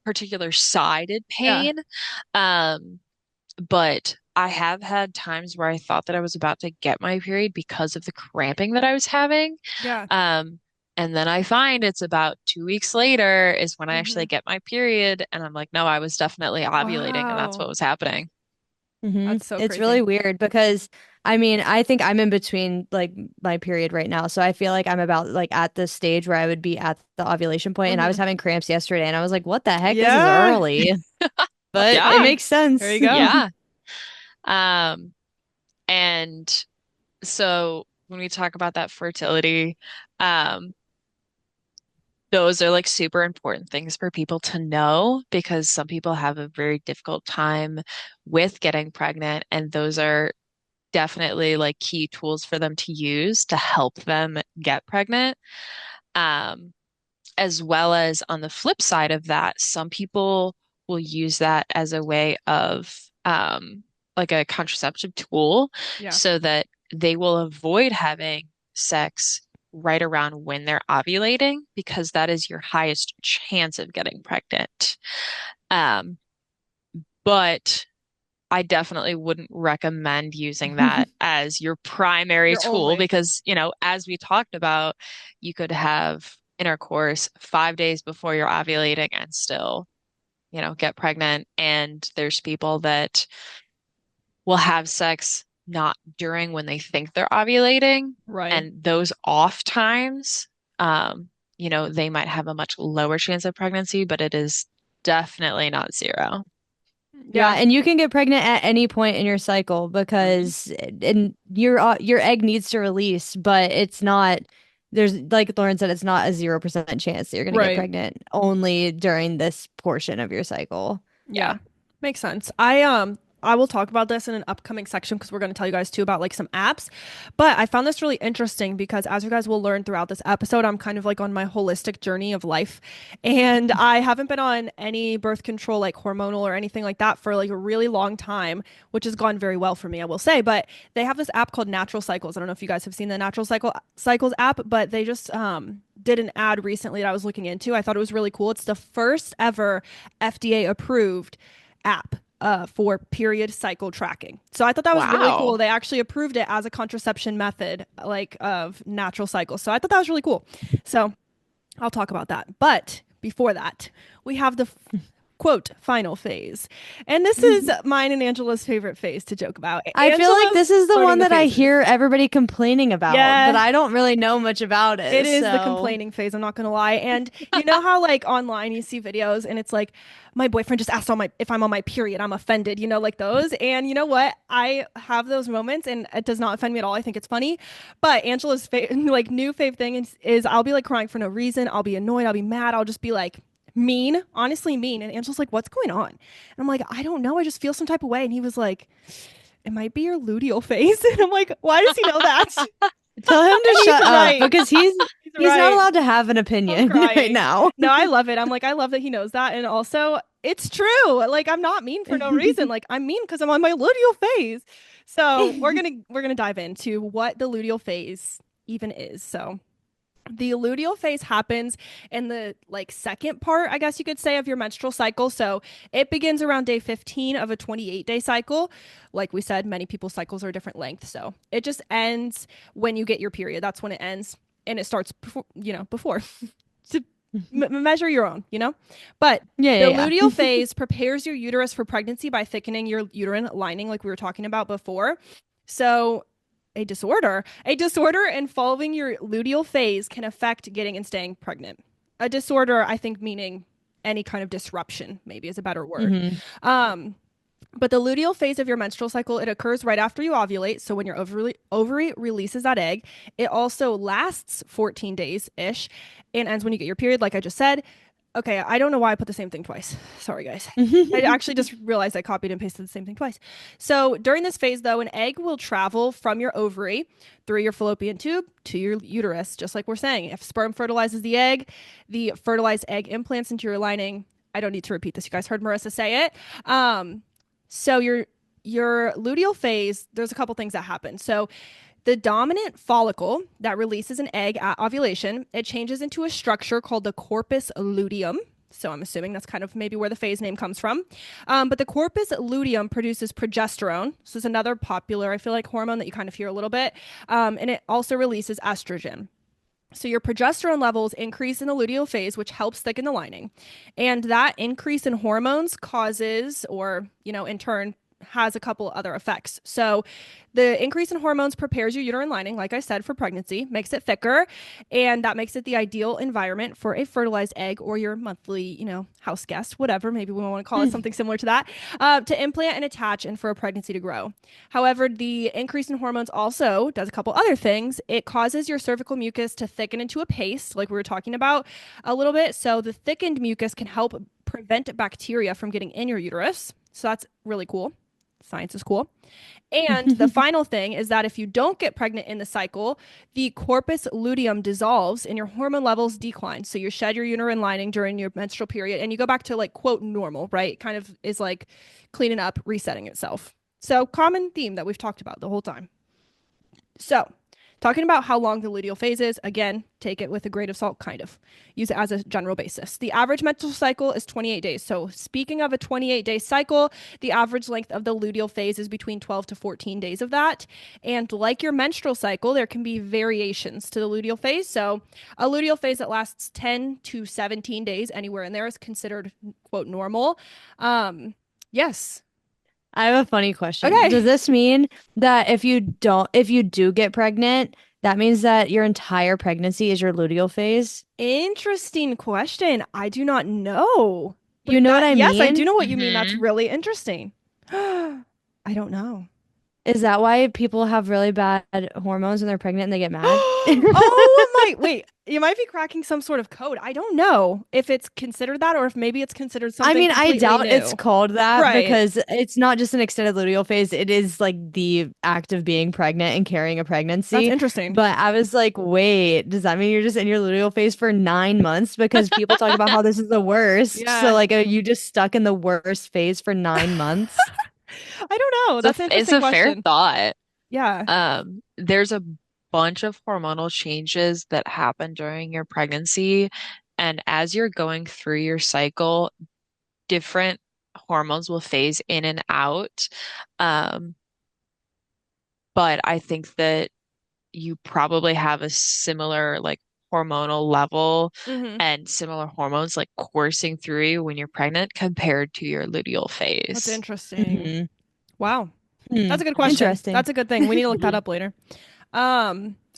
particular sided Yeah. pain, um, but I have had times where I thought that I was about to get my period because of the cramping that I was having. Yeah. Um, and then I find it's about 2 weeks later is when I Hmm. actually get my period, and I'm like, no, I was definitely ovulating, and that's Wow. what was happening. That's so It's really crazy. weird because I mean, I think I'm in between like my period right now. So I feel like I'm about like at the stage where I would be at the ovulation point, and I was Hmm. having cramps yesterday and I was like, what the heck? This is Yeah. early. But it Yeah, Hey, makes there sense. you go. yeah. Um, and so when we talk about that fertility, um, those are like super important things for people to know because some people have a very difficult time with getting pregnant, and those are definitely like key tools for them to use to help them get pregnant. Um, as well as on the flip side of that, some people will use that as a way of like a contraceptive tool Yeah. so that they will avoid having sex right around when they're ovulating because that is your highest chance of getting pregnant. Um, but I definitely wouldn't recommend using that as your primary You're tool only. because, as we talked about, you could have intercourse 5 days before you're ovulating and still, get pregnant. And there's people that will have sex not during when they think they're ovulating. Right. And those off times, they might have a much lower chance of pregnancy, but it is definitely not zero. Yeah, Yeah. and you can get pregnant at any point in your cycle Mhm. because and your egg needs to release, but it's not there's like Lauren said, it's not a 0% chance that you're going to get Right. pregnant only during this portion of your cycle. Yeah. Yeah, makes sense. I will talk about this in an upcoming section because we're going to tell you guys too about like some apps. But I found this really interesting because as you guys will learn throughout this episode, I'm kind of like on my holistic journey of life. And I haven't been on any birth control like hormonal or anything like that for like a really long time, which has gone very well for me, I will say. But they have this app called Natural Cycles. I don't know if you guys have seen the Cycles app, but they just did an ad recently that I was looking into. I thought it was really cool. It's the first ever FDA approved app for period cycle tracking. So I thought that was really cool. Wow. They actually approved it as a contraception method, like of natural cycles. So I thought that was really cool. So I'll talk about that. But before that, we have the quote final phase. And this is mine and Angela's favorite phase to joke about. I feel like Angela's this is the learning one the that I phases. hear everybody complaining about, but Yeah, I don't really know much about it it. is the So, complaining phase, I'm not gonna lie. And you know how like online you see videos and it's like my boyfriend just asked on my if I'm on my period, I'm offended, like those. And you know what? I have those moments and it does not offend me at all. I think it's funny. But Angela's like new fave thing is I'll be like crying for no reason. I'll be annoyed, I'll be mad, I'll just be like mean, honestly mean. And Angela's like, what's going on? And I'm like, I don't know. I just feel some type of way. And he was like, it might be your luteal phase. And I'm like, why does he know that? tell him to And he's shut up right. because He's he's not right. allowed to have an I'm opinion right crying. now. No, I love it. I'm like, I love that he knows that. And also, it's true. Like, I'm not mean for no reason. Like, I'm mean because I'm on my luteal phase. So we're gonna dive into what the luteal phase even is. So the luteal phase happens in the like second part, I guess you could say, of your menstrual cycle. So it begins around day 15 of a 28-day cycle. Like we said, many people's cycles are different lengths. So it just ends when you get your period. That's when it ends. And it starts before to measure your own. But Yeah, the yeah, luteal yeah. phase prepares your uterus for pregnancy by thickening your uterine lining, like we were talking about before. So a disorder involving your luteal phase can affect getting and staying pregnant. A disorder, I think, meaning any kind of disruption, maybe is a better word. Hmm. Um, but the luteal phase of your menstrual cycle, it occurs right after you ovulate. So when your ovary releases that egg, it also lasts 14 days ish and ends when you get your period, like I just said. Okay, I don't know why I put the same thing twice. Sorry, guys. I actually just realized I copied and pasted the same thing twice. So during this phase, though, an egg will travel from your ovary through your fallopian tube to your uterus, just like we're saying. If sperm fertilizes the egg, the fertilized egg implants into your lining. I don't need to repeat this. You guys heard Marissa say it. So your luteal phase, there's a couple things that happen. So the dominant follicle that releases an egg at ovulation, it changes into a structure called the corpus luteum. So I'm assuming that's kind of maybe where the phase name comes from. But the corpus luteum produces progesterone. This is another popular, I feel like, hormone that you kind of hear a little bit. And it also releases estrogen. So your progesterone levels increase in the luteal phase, which helps thicken the lining. And that increase in hormones causes, or, in turn, has a couple other effects. So the increase in hormones prepares your uterine lining, like I said, for pregnancy, makes it thicker, and that makes it the ideal environment for a fertilized egg or your monthly, house guest, whatever, maybe we want to call it something similar to that, to implant and attach and for a pregnancy to grow. However, the increase in hormones also does a couple other things. It causes your cervical mucus to thicken into a paste, like we were talking about a little bit. So the thickened mucus can help prevent bacteria from getting in your uterus. So that's really cool. Science is cool. And the final thing is that if you don't get pregnant in the cycle, the corpus luteum dissolves and your hormone levels decline. So you shed your uterine lining during your menstrual period and you go back to like, quote, normal, right? Kind of is like cleaning up, resetting itself. So common theme that we've talked about the whole time. So talking about how long the luteal phase is, again, take it with a grain of salt, kind of. Use it as a general basis. The average menstrual cycle is 28 days. So speaking of a 28-day cycle, the average length of the luteal phase is between 12 to 14 days of that. And like your menstrual cycle, there can be variations to the luteal phase. So a luteal phase that lasts 10 to 17 days, anywhere in there, is considered, quote, normal. Yes. I have a funny question. Okay. Does this mean that if you do get pregnant, that means that your entire pregnancy is your luteal phase? Interesting question. I do not know. You know what I Yes, I mean? do know what you mean. That's Mhm. really interesting. I don't know. Is that why people have really bad hormones when they're pregnant and they get mad? Oh my, wait, you might be cracking some sort of code. I don't know if it's considered that or if maybe it's considered I something mean, I completely doubt new. it's called that Right. because it's not just an extended luteal phase. It is like the act of being pregnant and carrying a That's pregnancy. interesting. But I was like, wait, does that mean you're just in your luteal phase for 9 months? Because people talk about how this is the worst. So Yeah. like, are you just stuck in the worst phase for 9 months? I don't know. It's That's an it's interesting a fair question. thought. Yeah. There's a bunch of hormonal changes that happen during your pregnancy, and as you're going through your cycle, different hormones will phase in and out. Um, but I think that you probably have a similar like hormonal level Mm-hmm. and similar hormones like coursing through you when you're pregnant compared to your luteal That's phase. interesting. Hmm. Wow. Hmm. That's a good question. Interesting. That's a good thing. We need to look that up later.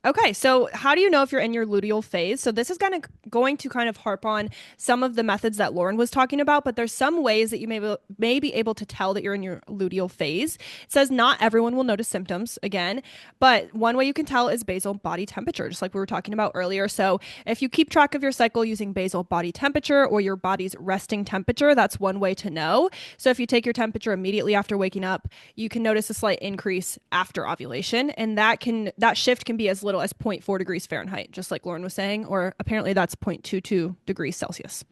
Okay, so how do you know if you're in your luteal phase? So this is going to kind of harp on some of the methods that Lauren was talking about, but there's some ways that you may be able to tell that you're in your luteal phase. It says not everyone will notice symptoms again, but one way you can tell is basal body temperature, just like we were talking about earlier. So if you keep track of your cycle using basal body temperature or your body's resting temperature, that's one way to know. So if you take your temperature immediately after waking up, you can notice a slight increase after ovulation, and that shift can be as little as 0 0.4 degrees Fahrenheit, just like Lauren was saying, or apparently that's 0.22 degrees Celsius.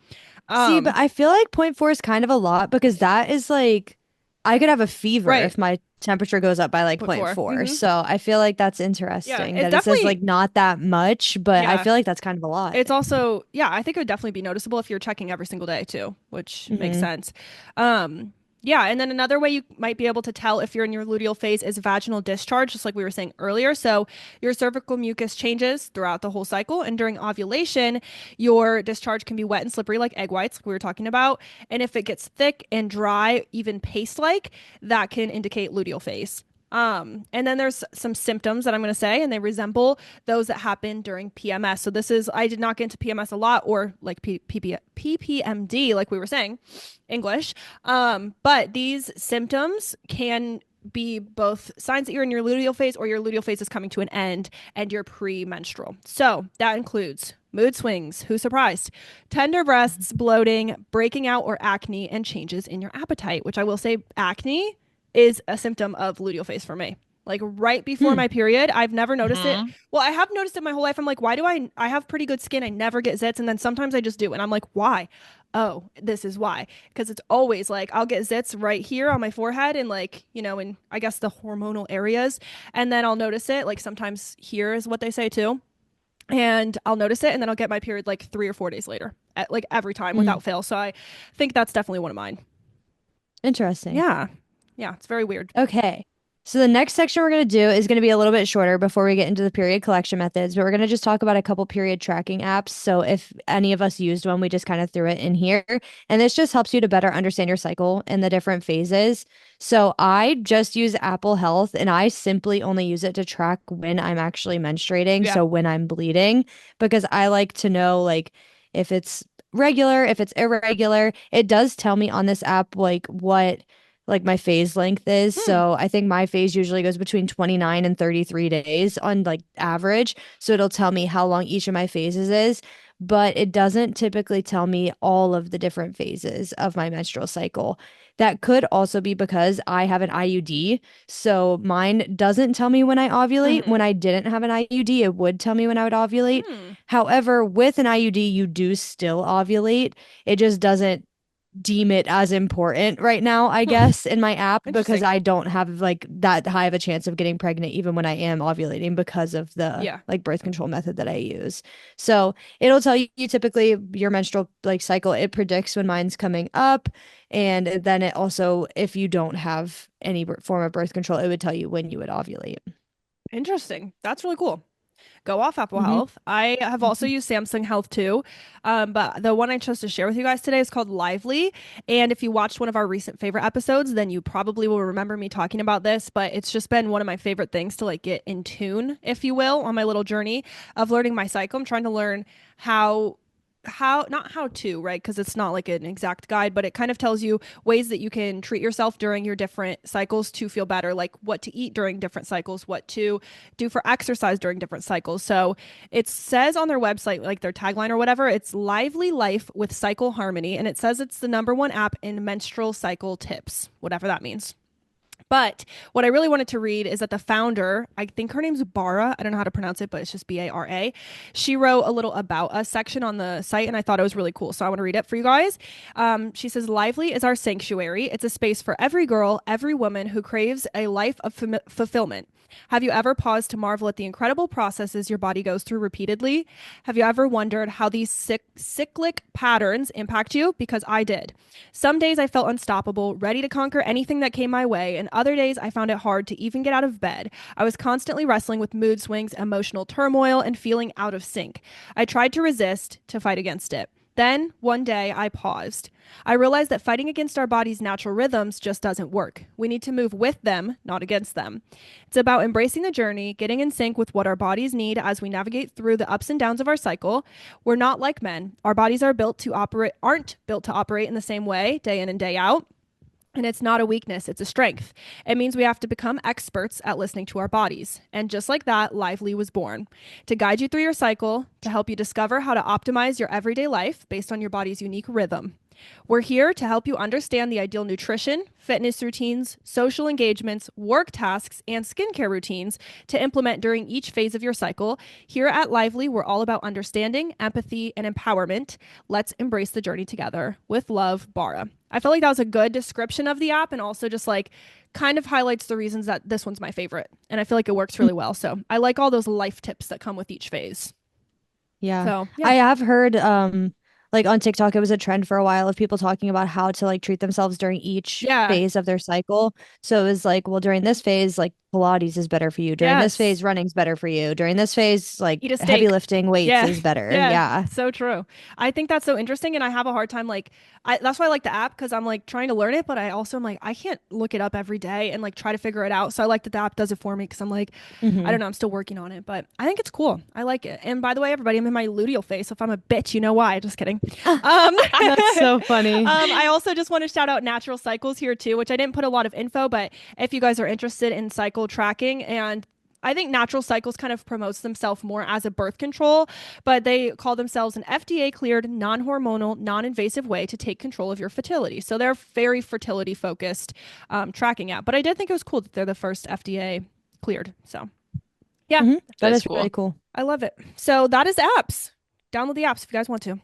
See, but I feel like 0.4 is kind of a lot because that is like I could have a fever Right. if my temperature goes up by like 0.4. 0.4. Mhm. So I feel like that's Yeah, interesting it's that it says definitely, like not that much, but I yeah, feel like that's kind of a lot. it's also, yeah, I think it would definitely be noticeable if you're checking every single day too, which makes Hmm. sense. Um, yeah, and then another way you might be able to tell if you're in your luteal phase is vaginal discharge, just like we were saying earlier. So your cervical mucus changes throughout the whole cycle, and during ovulation, your discharge can be wet and slippery like egg whites, like we were talking about. And if it gets thick and dry, even paste-like, that can indicate luteal phase. And then there's some symptoms that I'm going to say, and they resemble those that happen during PMS. So this is, I did not get into PMS a lot or like PPMD, like we were saying, English. But these symptoms can be both signs that you're in your luteal phase or your luteal phase is coming to an end and you're premenstrual. So that includes mood swings, who's surprised, tender breasts, bloating, breaking out or acne, and changes in your appetite, which I will say acne is a symptom of luteal phase for me. like right before Hmm. my period. I've never noticed it. Hmm. Well, I have noticed it my whole life. I'm like, why do I have pretty good skin. I never get zits. And then sometimes I just do. And I'm like, why? Oh, this is why. Because it's always like I'll get zits right here on my forehead and like, in I guess the hormonal areas. And then I'll notice it. Like sometimes here is what they say too. And I'll notice it and then I'll get my period like 3 or 4 days later, like every time Mm. without fail. So I think that's definitely one of mine. Interesting. Yeah. Yeah. It's very weird. Okay. So the next section we're going to do is going to be a little bit shorter before we get into the period collection methods, but we're going to just talk about a couple period tracking apps. So if any of us used one, we just kind of threw it in here. And this just helps you to better understand your cycle and the different phases. So I just use Apple Health and I simply only use it to track when I'm actually menstruating. Yeah. So when I'm bleeding, because I like to know like if it's regular, if it's irregular. It does tell me on this app like what like my phase length is. Hmm. So I think my phase usually goes between 29 and 33 days on like average. So it'll tell me how long each of my phases is, but it doesn't typically tell me all of the different phases of my menstrual cycle. That could also be because I have an IUD. So mine doesn't tell me when I ovulate. When Hmm. I didn't have an IUD, it would tell me when I would ovulate. Hmm. However, with an IUD, you do still ovulate. It just doesn't deem it as important right now, I Hmm. guess, in my app because Interesting. I don't have like that high of a chance of getting pregnant even when I am ovulating because of the Yeah. like birth control method that I use. So it'll tell you typically your menstrual like cycle. It predicts when mine's coming up. And then it also, if you don't have any form of birth control, it would tell you when you would ovulate. Interesting. That's really cool. Go off Apple Hmm. Health. I have also used Samsung Health too. But the one I chose to share with you guys today is called Lively. And if you watched one of our recent favorite episodes, then you probably will remember me talking about this. But it's just been one of my favorite things to like get in tune, if you will, on my little journey of learning my cycle. I'm trying to learn how not how to, right? Because it's not like an exact guide, but it kind of tells you ways that you can treat yourself during your different cycles to feel better, like what to eat during different cycles, what to do for exercise during different cycles. So it says on their website, like their tagline or whatever, it's Lively Life with Cycle Harmony. And it says it's the #1 app in menstrual cycle tips, whatever that means. But what I really wanted to read is that the founder, I think her name's Bara. I don't know how to pronounce it, but it's just Bara. She wrote a little about us section on the site, and I thought it was really cool. So I want to read it for you guys. She says, Lively is our sanctuary. It's a space for every girl, every woman who craves a life of fulfillment. Have you ever paused to marvel at the incredible processes your body goes through repeatedly? Have you ever wondered how these cyclic patterns impact you? Because I did. Some days I felt unstoppable, ready to conquer anything that came my way, and other days I found it hard to even get out of bed. I was constantly wrestling with mood swings, emotional turmoil, and feeling out of sync. I tried to resist, to fight against it. Then, one day, I paused. I realized that fighting against our body's natural rhythms just doesn't work. We need to move with them, not against them. It's about embracing the journey, getting in sync with what our bodies need as we navigate through the ups and downs of our cycle. We're not like men. Our bodies aren't built to operate in the same way day in and day out. And it's not a weakness, it's a strength. It means we have to become experts at listening to our bodies. And just like that, Lively was born to guide you through your cycle, to help you discover how to optimize your everyday life based on your body's unique rhythm. We're here to help you understand the ideal nutrition, fitness routines, social engagements, work tasks, and skincare routines to implement during each phase of your cycle. Here at Lively, we're all about understanding, empathy, and empowerment. Let's embrace the journey together. With love, Bara. I felt like that was a good description of the app and also just like kind of highlights the reasons that this one's my favorite. And I feel like it works really well. So I like all those life tips that come with each phase. Yeah. So yeah. I have heard like on TikTok it was a trend for a while of people talking about how to like treat themselves during each Yeah. phase of their cycle. So it was like, well, during this phase, like Pilates is better for you. During this Yes. phase, running's better for you. During this phase, like Eat a heavy steak. lifting weights Yeah. is better. Yeah. Yeah. So true. I think that's so interesting. And I have a hard time, like, that's why I like the app because I'm like trying to learn it, but I also am like, I can't look it up every day and like try to figure it out. So I like that the app does it for me because I'm like, I Hmm. don't know, I'm still working on it, but I think it's cool. I like it. And by the way, everybody, I'm in my luteal phase. So if I'm a bitch, you know why. Just kidding. Um, That's so funny. I also just want to shout out Natural Cycles here too, which I didn't put a lot of info, but if you guys are interested in cycle tracking and I think Natural Cycles kind of promotes themselves more as a birth control, but they call themselves an FDA cleared, non hormonal, non invasive way to take control of your fertility. So they're very fertility focused tracking app. But I did think it was cool that they're the first FDA cleared. So yeah, That That's is really cool. I love it. So that is apps. Download the apps if you guys want to.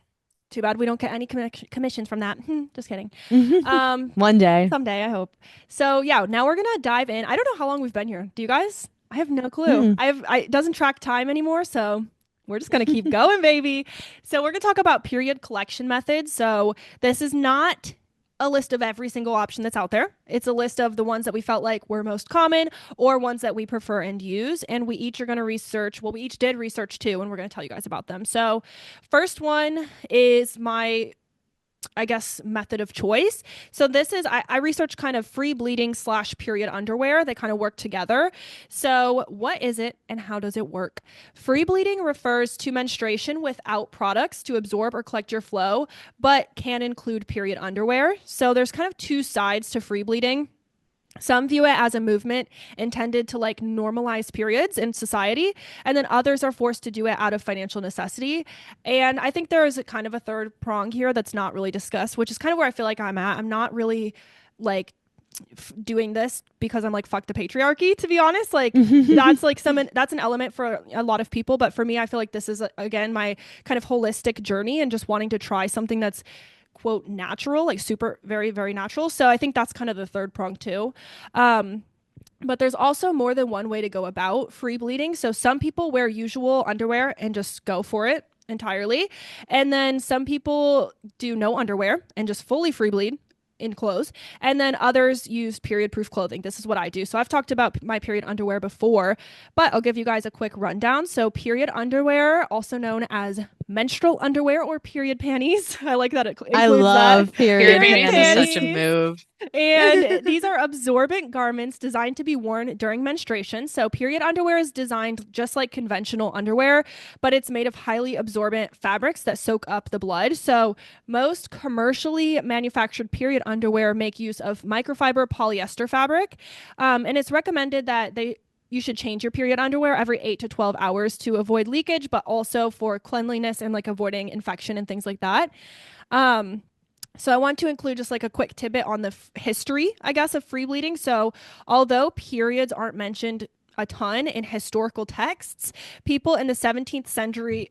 Too bad we don't get any commissions from that. Just kidding. One day. Someday, I hope. So yeah, now we're gonna dive in. I don't know how long we've been here. Do you guys? I have no clue. Mm. It doesn't track time anymore, so we're just gonna keep going, baby. So we're gonna talk about period collection methods. So this is not a list of every single option that's out there. It's a list of the ones that we felt like were most common or ones that we prefer and use. And we each are going to research, well, we each did research too, and we're going to tell you guys about them. So first one is my, I guess, method of choice. So this is, I researched kind of free bleeding / period underwear. They kind of work together. So what is it and how does it work? Free bleeding refers to menstruation without products to absorb or collect your flow, but can include period underwear. So there's kind of two sides to free bleeding. Some view it as a movement intended to like normalize periods in society, and then others are forced to do it out of financial necessity. And I think there is a kind of a third prong here that's not really discussed, which is kind of where I feel like I'm at. I'm not really like doing this because I'm like fuck the patriarchy, to be honest. Like that's like that's an element for a lot of people, but for me I feel like this is again my kind of holistic journey and just wanting to try something that's quote natural, like super very very natural. So I think that's kind of the third prong too. But there's also more than one way to go about free bleeding. So some people wear usual underwear and just go for it entirely, and then some people do no underwear and just fully free bleed in clothes, and then others use period proof clothing. This is what I do. So I've talked about my period underwear before, but I'll give you guys a quick rundown. So period underwear, also known as menstrual underwear or period panties. I like that it includes I love that. period Period panties. is such a move. And these are absorbent garments designed to be worn during menstruation. So period underwear is designed just like conventional underwear, but it's made of highly absorbent fabrics that soak up the blood. So most commercially manufactured period underwear make use of microfiber polyester fabric. And it's recommended that you should change your period underwear every 8 to 12 hours to avoid leakage, but also for cleanliness and like avoiding infection and things like that. So I want to include just like a quick tidbit on the history, I guess, of free bleeding. So although periods aren't mentioned a ton in historical texts, people in the 17th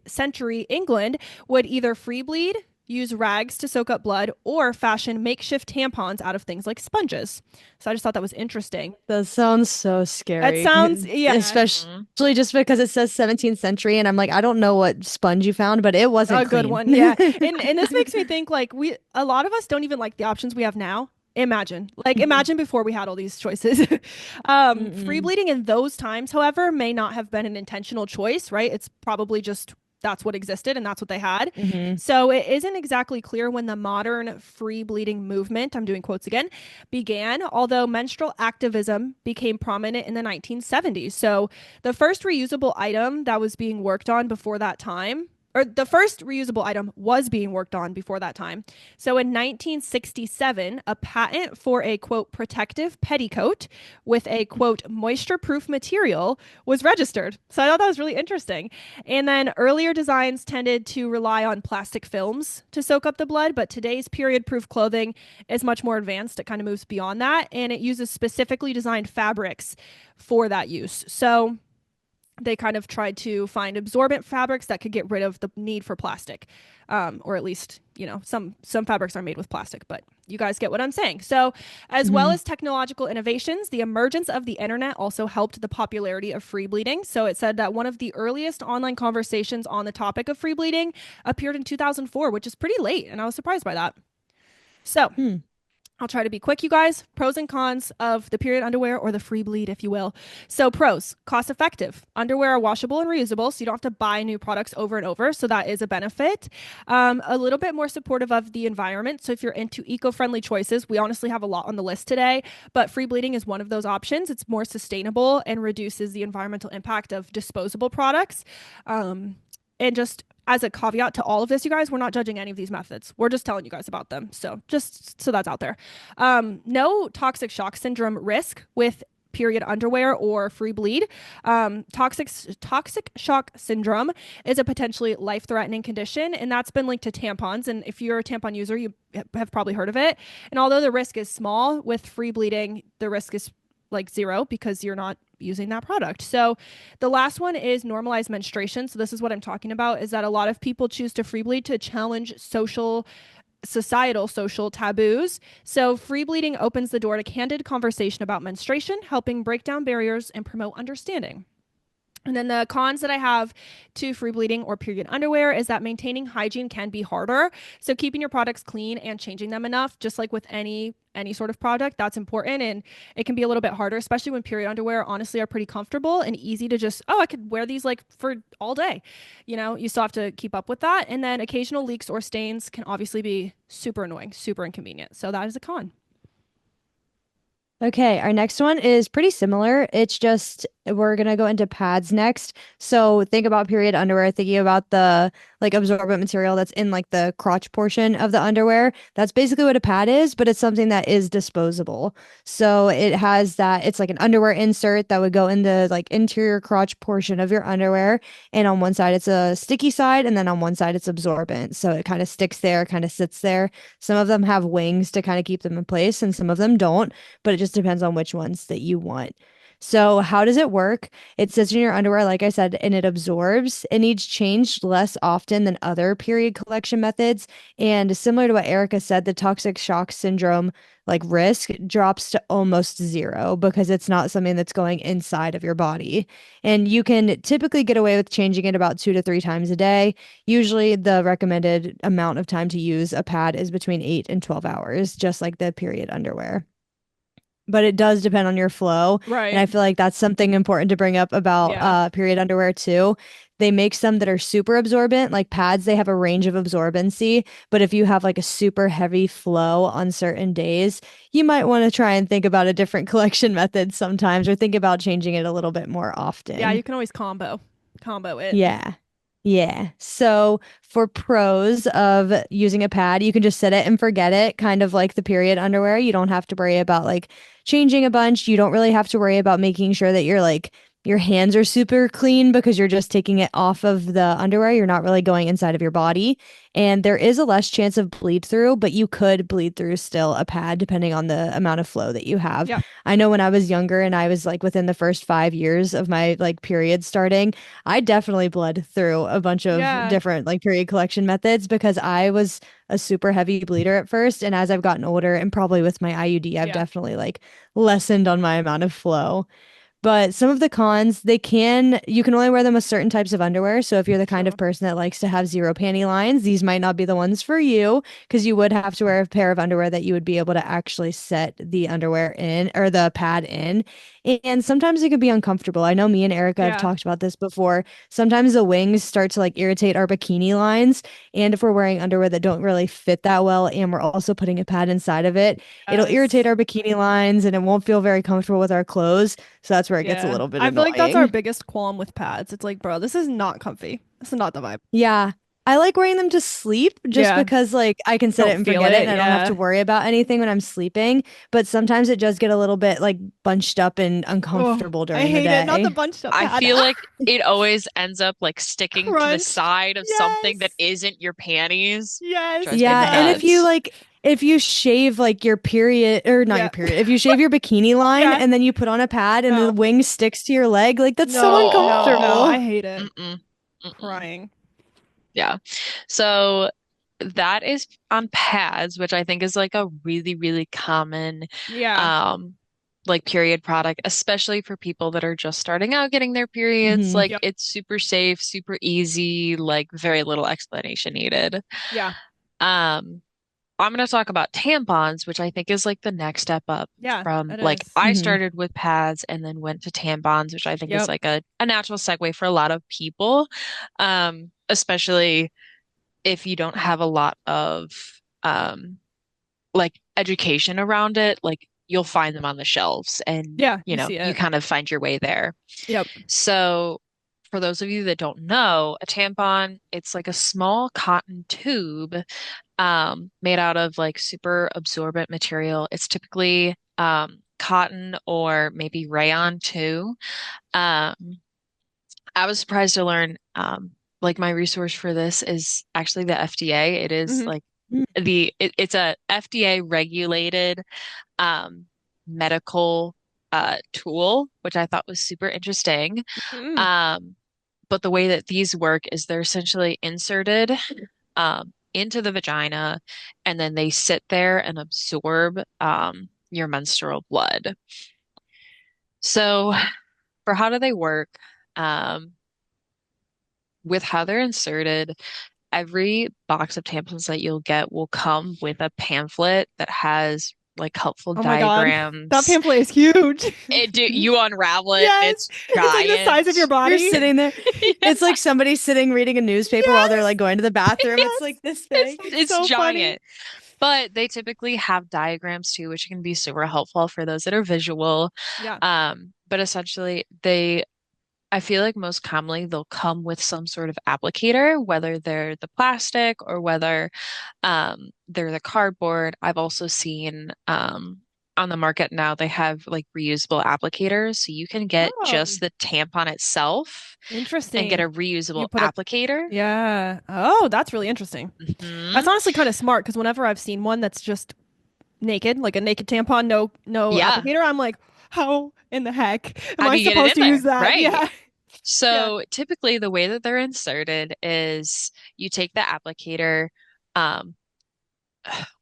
century England would either free bleed, use rags to soak up blood, or fashion makeshift tampons out of things like sponges. So I just thought that was interesting. That sounds so scary. That sounds, yeah. Especially just because it says 17th century, and I'm like, I don't know what sponge you found, but it wasn't a good clean. one. Yeah. And this makes me think like a lot of us don't even like the options we have now. Imagine before we had all these choices. Free bleeding in those times, however, may not have been an intentional choice, right? It's probably just that's what existed and that's what they had. So it isn't exactly clear when the modern free bleeding movement, I'm doing quotes again, began, although menstrual activism became prominent in the 1970s. So the first reusable item that was being worked on before that time, or the first reusable item was being worked on before that time. So in 1967, a patent for a quote protective petticoat with a quote moisture-proof material was registered. So I thought that was really interesting. And then earlier designs tended to rely on plastic films to soak up the blood, but today's period-proof clothing is much more advanced. It kind of moves beyond that, and it uses specifically designed fabrics for that use. So they kind of tried to find absorbent fabrics that could get rid of the need for plastic, or at least, you know, some fabrics are made with plastic, but you guys get what I'm saying. So as well as technological innovations, the emergence of the internet also helped the popularity of free bleeding. So it said that one of the earliest online conversations on the topic of free bleeding appeared in 2004, which is pretty late, and I was surprised by that. So I'll try to be quick, you guys. Pros and cons of the period underwear, or the free bleed, if you will. So pros, cost effective. Underwear are washable and reusable, so you don't have to buy new products over and over. So that is a benefit. A little bit more supportive of the environment. So if you're into eco-friendly choices, we honestly have a lot on the list today, but free bleeding is one of those options. It's more sustainable and reduces the environmental impact of disposable products. And just as a caveat to all of this, you guys, we're not judging any of these methods. We're just telling you guys about them. So just so that's out there. No toxic shock syndrome risk with period underwear or free bleed. Toxic shock syndrome is a potentially life-threatening condition, and that's been linked to tampons. And if you're a tampon user, you have probably heard of it. And although the risk is small, with free bleeding, the risk is like zero because you're not using that product. So the last one is normalized menstruation. So this is what I'm talking about, is that a lot of people choose to free bleed to challenge societal social taboos. So free bleeding opens the door to candid conversation about menstruation, helping break down barriers and promote understanding. And then the cons that I have to free bleeding or period underwear is that maintaining hygiene can be harder. So keeping your products clean and changing them enough, just like with any sort of product, that's important. And it can be a little bit harder, especially when period underwear honestly are pretty comfortable and easy to just, oh, I could wear these like for all day. You still have to keep up with that. And then occasional leaks or stains can obviously be super annoying, super inconvenient. So that is a con. Okay, our next one is pretty similar. It's just we're gonna go into pads next. So think about period underwear, thinking about the like absorbent material that's in like the crotch portion of the underwear. That's basically what a pad is, but it's something that is disposable. So it has that, it's like an underwear insert that would go in the like interior crotch portion of your underwear. And on one side it's a sticky side, and then on one side it's absorbent. So it kind of sticks there, kind of sits there. Some of them have wings to kind of keep them in place, and some of them don't, but it just depends on which ones that you want. So, how does it work? It sits in your underwear, like I said, and it absorbs. It needs changed less often than other period collection methods. And similar to what Erica said, the toxic shock syndrome like risk drops to almost zero because it's not something that's going inside of your body. And you can typically get away with changing it about 2 to 3 times a day. Usually, the recommended amount of time to use a pad is between 8 and 12 hours, just like the period underwear, but it does depend on your flow. And Right. I feel like that's something important to bring up about Yeah. period underwear too. They make some that are super absorbent, like pads, they have a range of absorbency. But if you have like a super heavy flow on certain days, you might want to try and think about a different collection method sometimes, or think about changing it a little bit more Yeah, often. you can always combo it. Yeah. Yeah. So for pros of using a pad, you can just set it and forget it, kind of like the period underwear. You don't have to worry about like changing a bunch. You don't really have to worry about making sure that your hands are super clean because you're just taking it off of the underwear. You're not really going inside of your body. And there is a less chance of bleed through, but you could bleed through still a pad depending on the amount of flow that you have. Yeah. I know when I was younger and I was like within the first 5 years of my like period starting, I definitely bled through a bunch of Yeah. different like period collection methods because I was a super heavy bleeder at first. And as I've gotten older and probably with my IUD, I've Yeah. definitely like lessened on my amount of flow. But some of the cons, you can only wear them with certain types of underwear. So if you're the kind of True. person that likes to have zero panty lines, these might not be the ones for you because you would have to wear a pair of underwear that you would be able to actually set the underwear in or the pad in. And sometimes it could be uncomfortable. I know me and Erica have Yeah. talked about this before. Sometimes the wings start to like irritate our bikini lines. And if we're wearing underwear that don't really fit that well and we're also putting a pad inside of it, it'll irritate Yes. our bikini lines and it won't feel very comfortable with our clothes. So that's where it gets a Yeah. little bit I feel like that's our annoying. biggest qualm with pads. It's like, bro, this is not comfy. This is not the vibe. Yeah. I like wearing them to sleep just Yeah. because like I can set it Don't and feel forget it it. and I don't have to Yeah. worry about anything when I'm sleeping. But sometimes it does get a little bit like bunched up and Oh, uncomfortable I during the hate it. Not the day. bunched up I pad. feel like it always ends up like sticking to the Crunch. side of something that Yes. isn't your panties. Yes, Drives it me Yeah, and does. if you nuts. like if you shave like your period or not Yeah. your period, if you shave your bikini line Yeah. and then you put on a pad and the No. wing sticks to your leg, like that's so No, no, no. Oh, I uncomfortable. hate it. mm-mm, mm-mm. Crying. Yeah. So that is on pads, which I think is like a really, really common Yeah. um like period product, especially for people that are just starting out getting their periods. Hmm. Like Yep. it's super safe, super easy, like very little explanation needed. Yeah. Um, I'm going to talk about tampons, which I think is like the next step up Yeah, from it like is. I Hmm. started with pads and then went to tampons, which I think is Yep. like a natural segue for a lot of people. Especially if you don't have a lot of um like education around it, like you'll find them on the shelves and Yeah, you see you it. kind of find your way there. Yep. So for those of you that don't know, a tampon, it's like a small cotton tube made out of like super absorbent material. It's typically cotton or maybe rayon too. Um, I was surprised to learn like my resource for this is actually the FDA. It is Hmm. like it's a FDA regulated um medical tool, which I thought was super interesting. Mm. Um, but the way that these work is they're essentially inserted into the vagina, and then they sit there and absorb your menstrual blood. So, for how do they work? Um, with how they're inserted, every box of tampons that you'll get will come with a pamphlet that has like helpful Oh my God. That diagrams. pamphlet is huge. You unravel it and Yes. it's It's like the size giant. of your You're body. sitting there. It's like somebody sitting reading a newspaper while they're Yes. like going to the bathroom. It's Yes. like this It's big. it's So funny. giant. But they typically have diagrams too, which can be super helpful for those that are visual. Yeah. But essentially I feel like most commonly they'll come with some sort of applicator, whether they're the plastic or whether they're the cardboard. I've also seen on the market now they have like reusable applicators, so you can get Oh, just the tampon itself and get interesting. a reusable You put a, applicator. yeah. Oh, that's really interesting. That's Hmm. honestly kind of smart because whenever I've seen one that's just naked, like a naked tampon, no Yeah. applicator, I'm like, how in the heck am How I do you get it supposed in to use there? that? Right. Yeah. Yeah. So typically the way that they're inserted is you take the applicator. Um,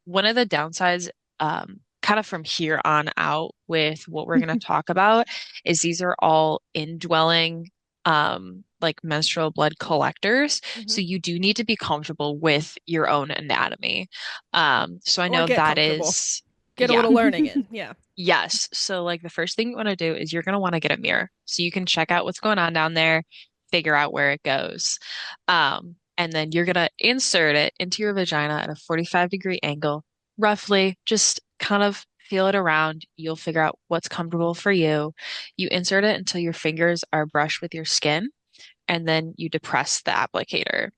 One of the downsides, kind of from here on out with what we're going to talk about, is these are all indwelling, like menstrual blood collectors. Hmm. So you do need to be comfortable with your own anatomy. So I Or know get that comfortable. is, Get a yeah, little learning in. Yeah. yes. So like the first thing you want to do is you're going to want to get a mirror so you can check out what's going on down there, figure out where it goes. And then you're going to insert it into your vagina at a 45-degree angle, roughly, just kind of feel it around. You'll figure out what's comfortable for you. You insert it until your fingers are brushed with your skin, and then you depress the applicator.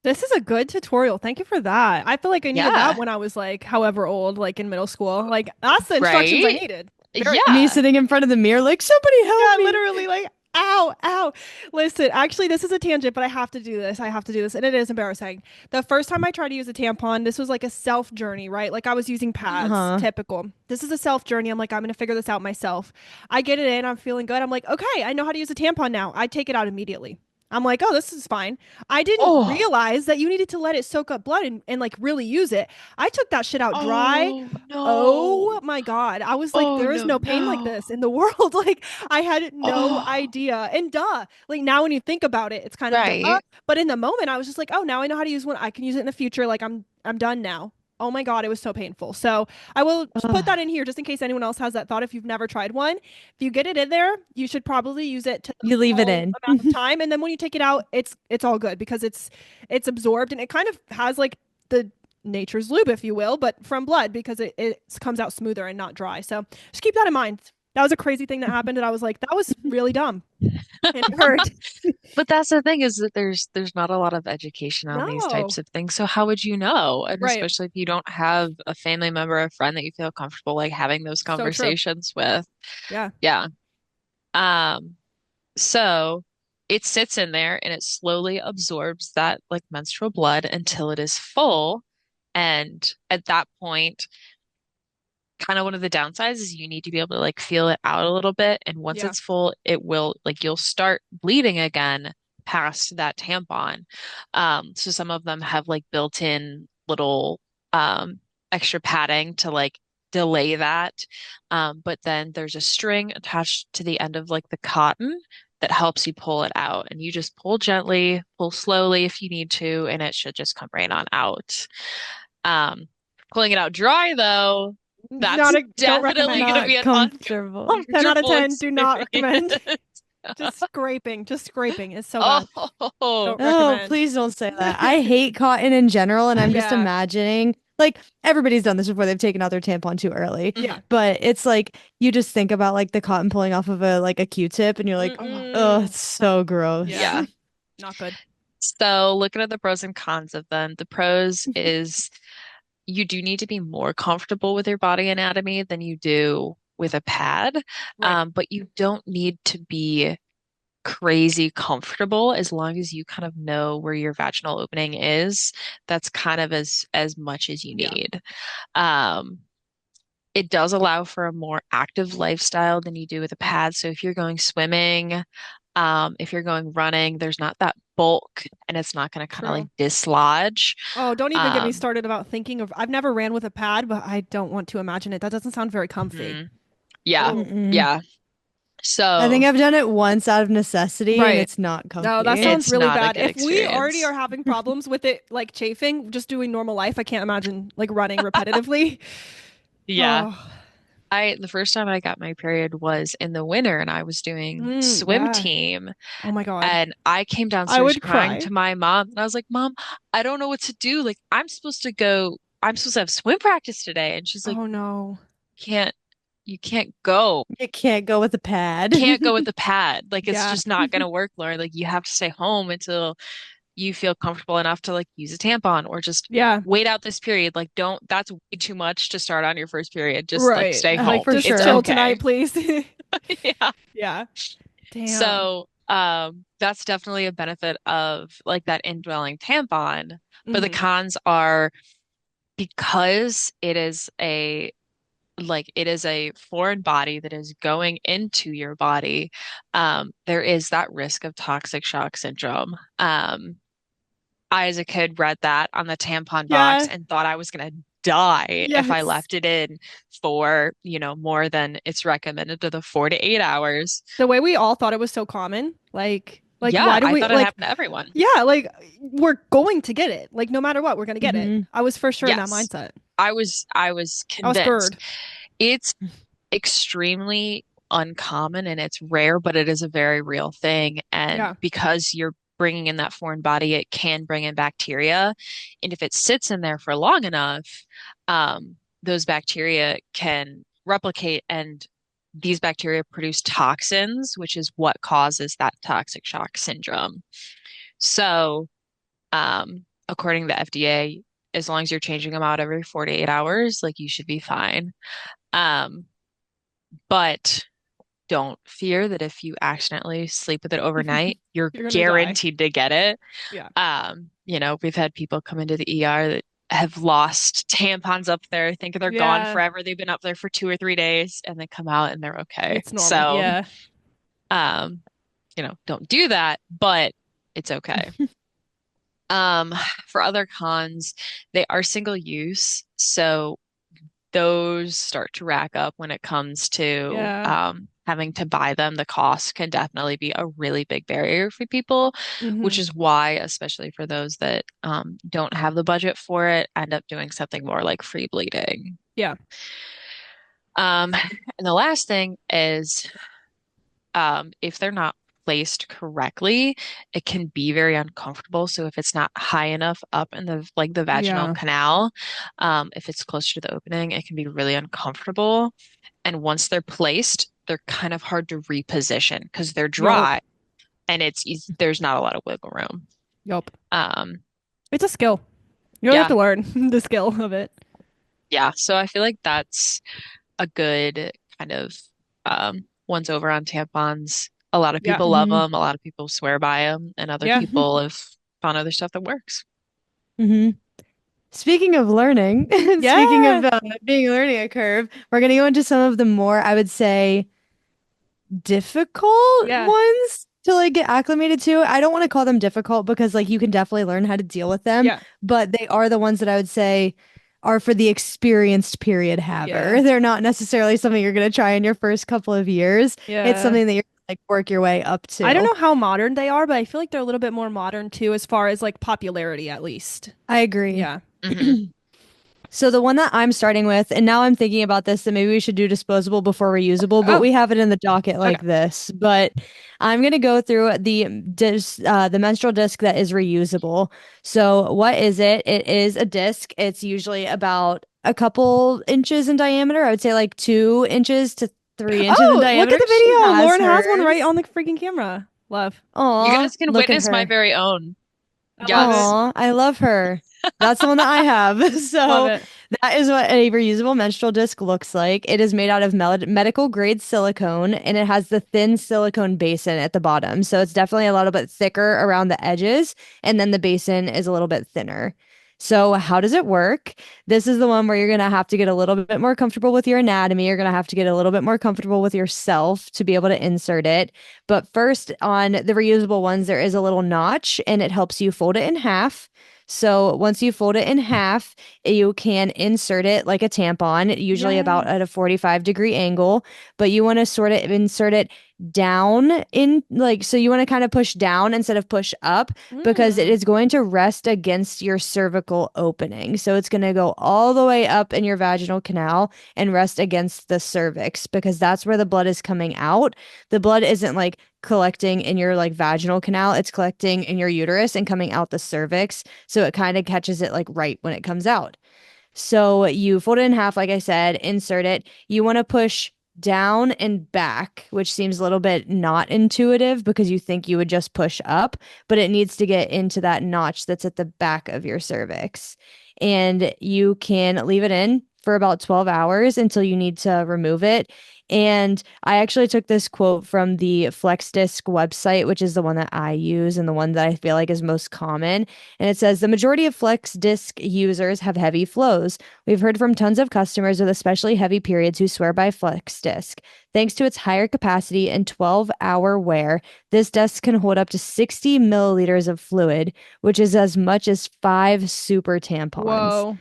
This is a good tutorial. Thank you for that. I feel like I needed that Yeah, when I was like however old, like in middle school. Like that's the instructions I right? needed. Very Me Yeah. sitting in front of the mirror, like, somebody help yeah, me. literally like ow, ow. Listen, actually this is a tangent, but I have to do this. I have to do this and it is embarrassing. The first time I tried to use a tampon, this was like a self journey, right? Like I was using pads, Uh-huh. typical. This is a self journey. I'm like I'm going to figure this out myself. I get it in, I'm feeling good. I'm like, "Okay, I know how to use a tampon now." I take it out immediately. I'm like, "Oh, this is fine." I didn't Oh, realize that you needed to let it soak up blood and like really use it. I took that shit out dry. oh no. Oh my God. I was like, Oh there is no, no pain like no. this in the world. Like, I had no Oh, idea. And duh, like now when you think about it, it's kind of duh. right. But in the moment, I was just like, oh, now I know how to use one. I can use it in the future. Like, I'm done now. Oh my God, it was so painful. So I will just put that Ugh. in here just in case anyone else has that thought. If you've never tried one, if you get it in there, you should probably use it to the You leave it full in. amount of time. And then when you take it out, it's all good because it's absorbed and it kind of has like the nature's lube, if you will, but from blood because it comes out smoother and not dry. So just keep that in mind. That was a crazy thing that happened, and I was like, that was really dumb, and it hurt. But that's the thing is that there's not a lot of education on these types No, of things. So how would you know? And right? especially if you don't have a family member or a friend that you feel comfortable like having those So true. conversations with. Yeah, Yeah. Um, so it sits in there and it slowly absorbs that like menstrual blood until it is full. And at that point, kind of one of the downsides is you need to be able to like feel it out a little bit. And once yeah, it's full, it will like you'll start bleeding again past that tampon. So some of them have like built-in little extra padding to like delay that. But then there's a string attached to the end of like the cotton that helps you pull it out. And you just pull gently, pull slowly if you need to, and it should just come right on out. Um, Pulling it out dry though, not that's a don't definitely recommend. going to be Not an comfortable. 10 out of uncomfortable 10, do not recommend. experience. Just scraping is so bad. Oh, Don't Oh, recommend. please don't say that. I hate cotton in general, and I'm just Yeah, imagining like everybody's done this before. They've taken out their tampon too early. mhm. yeah. But it's like you just think about like the cotton pulling off of a Q-tip and you're like, Oh, oh, Mm-mm. it's so gross. Yeah, yeah. not good. So looking at the pros and cons of them, the pros is you do need to be more comfortable with your body anatomy than you do with a pad. Right. But you don't need to be crazy comfortable as long as you kind of know where your vaginal opening is. That's kind of as much as you Yeah. need. Um, it does allow for a more active lifestyle than you do with a pad. So if you're going swimming, if you're going running, there's not that bulk and it's not going to kind of like True. dislodge. Oh, don't even get me Um, started about thinking of. I've never ran with a pad, but I don't want to imagine it. That doesn't sound very comfy. mhm. Yeah, Oh, Mm-mm. yeah. I So think I've done it once out of necessity and right. it's not No, that comfy. sounds it's really not a bad. good If we already are experience. having problems with it, like chafing, just doing normal life, I can't imagine like running repetitively. Yeah. Oh, The first time I got my period was in the winter and I was doing swim yeah. team Oh my God. and I came I downstairs would crying cry. to my mom and I was like, "Mom, I don't know what to do. Like I'm supposed to have swim practice today." And she's like, Oh no. "Can't you can't go. You can't go with a pad. Can't go with the pad. Like it's Yeah. just not gonna work, Lauren. Like you have to stay home until you feel comfortable enough to like use a tampon or just Yeah. wait out this period. Like don't that's way too much to start on your first period. Just like Right. stay Like home. For just It's chill sure. tonight, okay." please. Yeah. Yeah. Damn. So, that's definitely a benefit of like that indwelling tampon. But the Hmm. cons are because it is a foreign body that is going into your body, there is that risk of toxic shock syndrome. I, as a kid, read that on the tampon box Yeah. and thought I was gonna die if I Yes. left it in for, more than it's recommended to the 4 to 8 hours. The way we all thought it was so common. Like Yeah, why do I we thought it like happened to everyone. yeah, like we're going to get it. Like no matter what, we're gonna get it. Hmm. I was for sure in that Yes, mindset. I was I was convinced. scared. It's extremely uncommon and it's rare, but it is a very real thing. And Yeah. because you're bringing in that foreign body, it can bring in bacteria. And if it sits in there for long enough, those bacteria can replicate and these bacteria produce toxins, which is what causes that toxic shock syndrome. So, according to the FDA, as long as you're changing them out every 48 hours, like you should be fine. Um, but don't fear that if you accidentally sleep with it overnight, you're You're gonna die. guaranteed to get it. Yeah. We've had people come into the ER that have lost tampons up there, think they're gone Yeah. forever. They've been up there for 2 or 3 days and they come out and they're okay. It's normal. So, Yeah. um, don't do that, but it's okay. Um, for other cons, they are single use, so those start to rack up when it comes to Yeah. having to buy them. The cost can definitely be a really big barrier for people, which Hmm. is why, especially for those that don't have the budget for it, end up doing something more like free bleeding. Yeah. And the last thing is if they're not placed correctly, it can be very uncomfortable. So if it's not high enough up in the vaginal Yeah. canal, if it's closer to the opening, it can be really uncomfortable. And once they're placed, they're kind of hard to reposition because they're Yup. dry and it's easy, there's not a lot of wiggle room. Yup. Um, It's a skill. You really have yeah, to learn the skill of it. yeah. So I feel like that's a good kind of once over on tampons. A lot of Yeah. people love Hmm. them. A lot of people swear by them, and other Yeah. people have found other stuff that works. Hmm. Speaking of learning, speaking Yeah. of being a learning curve, we're going to go into some of the more, I would say, difficult Yeah. ones to like get acclimated to. I don't want to call them difficult because like you can definitely learn how to deal with them, Yeah. but they are the ones that I would say are for the experienced period Yeah. haver. They're not necessarily something you're going to try in your first couple of years. It's Yeah. something that you're like work your way up I don't to. know how modern they are, but I feel like they're a little bit more modern too, as far as like popularity, at least. I agree. Yeah. Hmm. So the one that I'm starting with, and now I'm thinking about this, that maybe we should do disposable before reusable, but Oh, we have it in the docket okay. like this. But I'm gonna go through the menstrual disc that is reusable. So what is it? It is a disc. It's usually about a couple inches in diameter. I would say like 2 inches to 3 inches in Oh, look at diameter. the She video. has Lauren has one right hers. on the freaking camera. Love. You Aw, guys can look at witness my her. very own. I love it. Yes. Aw, I love her. That's the one that I have. Love So it. that is what a reusable menstrual disc looks like. It is made out of medical grade silicone and it has the thin silicone basin at the bottom. So it's definitely a little bit thicker around the edges. And then the basin is a little bit thinner. So, how does it work? This is the one where you're going to have to get a little bit more comfortable with your anatomy. You're going to have to get a little bit more comfortable with yourself to be able to insert it. But first, on the reusable ones, there is a little notch and it helps you fold it in half. So, once you fold it in half, you can insert it like a tampon, usually about Yay. at a 45-degree angle, but you want to sort of insert it down in like so you want to kind of push down instead of push up because it Mm. is going to rest against your cervical opening. So it's going to go all the way up in your vaginal canal and rest against the cervix because that's where the blood is coming out. The blood isn't like collecting in your like vaginal canal, it's collecting in your uterus and coming out the cervix. So it kind of catches it like right when it comes out. So you fold it in half, like I said, insert it. You want to push down and back, which seems a little bit not intuitive because you think you would just push up, but it needs to get into that notch that's at the back of your cervix. And you can leave it in for about 12 hours until you need to remove it. And I actually took this quote from the FlexDisc website, which is the one that I use and the one that I feel like is most common. And it says the majority of FlexDisc users have heavy flows. We've heard from tons of customers with especially heavy periods who swear by FlexDisc. Thanks to its higher capacity and 12-hour wear, this disc can hold up to 60 milliliters of fluid, which is as much as 5 super tampons. Whoa.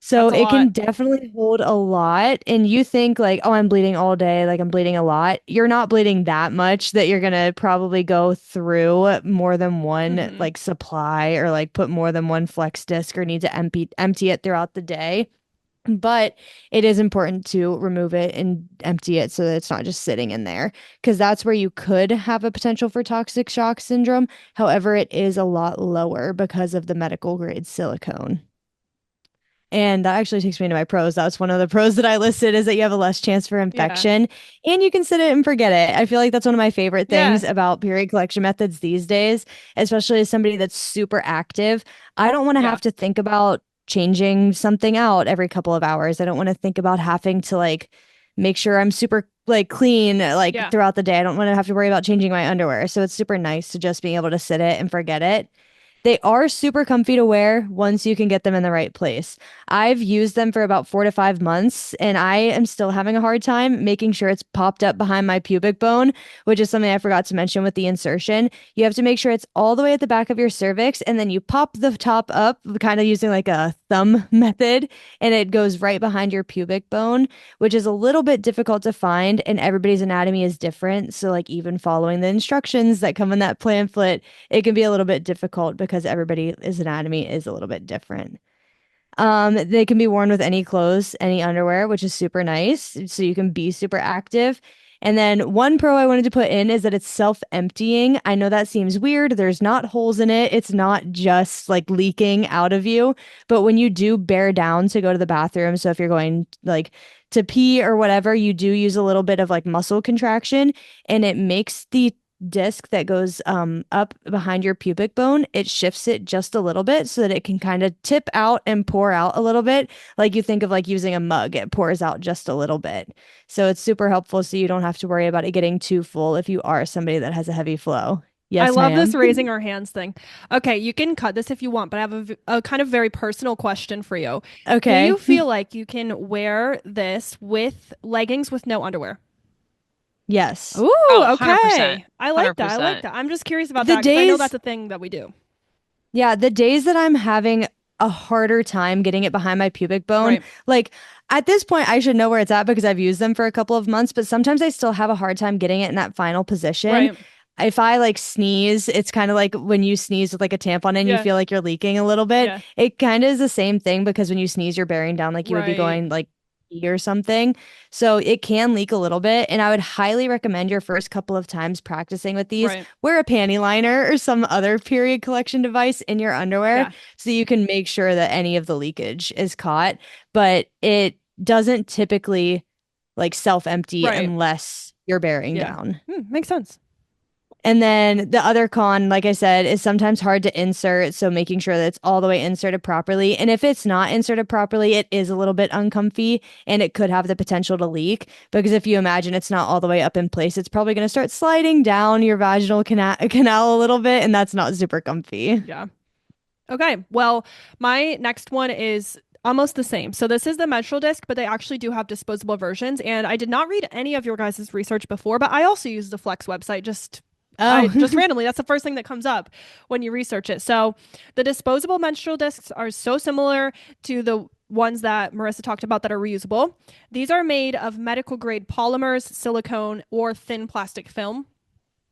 So That's a it lot. can definitely hold a lot. And you think like, oh, I'm bleeding all day, like I'm bleeding a lot. You're not bleeding that much that you're gonna probably go through more than one Hmm. like supply or like put more than one flex disc or need to empty it throughout the day. But it is important to remove it and empty it so that it's not just sitting in there because that's where you could have a potential for toxic shock syndrome. However, it is a lot lower because of the medical grade silicone. And that actually takes me to my pros. That's one of the pros that I listed is that you have a less chance for Yeah. infection and you can sit it and forget it. I feel like that's one of my favorite Yeah. things about period collection methods these days, especially as somebody that's super active. I don't want to Yeah. have to think about changing something out every couple of hours. I don't want to think about having to like make sure I'm super like clean like Yeah. throughout the day. I don't want to have to worry about changing my underwear. So it's super nice to just be able to sit it and forget it. They are super comfy to wear once you can get them in the right place. I've used them for about 4 to 5 months, and I am still having a hard time making sure it's popped up behind my pubic bone, which is something I forgot to mention with the insertion. You have to make sure it's all the way at the back of your cervix, and then you pop the top up, kind of using like a thumb method, and it goes right behind your pubic bone, which is a little bit difficult to find, and everybody's anatomy is different. So, like, even following the instructions that come in that pamphlet it can be a little bit difficult because everybody's anatomy is a little bit different. They can be worn with any clothes, any underwear, which is super nice. So you can be super active. And then one pro I wanted to put in is that it's self-emptying. I know that seems weird. There's not holes in it. It's not just like leaking out of you. But when you do bear down to go to the bathroom, so if you're going like to pee or whatever, you do use a little bit of like muscle contraction and it makes the disc that goes up behind your pubic bone, it shifts it just a little bit so that it can kind of tip out and pour out a little bit. Like you think of like using a mug, it pours out just a little bit. So it's super helpful so you don't have to worry about it getting too full if you are somebody that has a heavy flow. I Yes, love this ma'am. raising our hands thing. Okay, you can cut this if you want, but I have a kind of very personal question for you. Do Okay. you feel like you can wear this with leggings with no underwear? Yes. Ooh, Oh, 100%. okay. I like that. I like 100%. that. I'm just curious about The that because I know days that's a thing that we do. Yeah, the days that I'm having a harder time getting it behind my pubic bone, Right. like at this point, I should know where it's at because I've used them for a couple of months, but sometimes I still have a hard time getting it in that final position. Right. If I like sneeze, it's kind of like when you sneeze with like a tampon and you Yeah. feel like you're leaking a little bit. Yeah. It kind of is the same thing because when you sneeze, you're bearing down like you would be Right. going like pee or something. So it can leak a little bit. And I would highly recommend your first couple of times practicing with these, Right. wear a panty liner or some other period collection device in your underwear Yeah. so you can make sure that any of the leakage is caught. But it doesn't typically like self-empty Right. unless you're bearing Yeah. down. Makes sense. And then the other con, like I said, is sometimes hard to insert. So making sure that it's all the way inserted properly. And if it's not inserted properly, it is a little bit uncomfy and it could have the potential to leak. Because if you imagine it's not all the way up in place, it's probably going to start sliding down your vaginal canal a little bit. And that's not super comfy. Yeah. Okay. Well, my next one is almost the same. So this is the menstrual disc, but they actually do have disposable versions. And I did not read any of your guys' research before, but I also use the Flex website I just Oh. randomly, that's the first thing that comes up when you research it. So the disposable menstrual discs are so similar to the ones that Marissa talked about that are reusable. These are made of medical grade polymers, silicone, or thin plastic film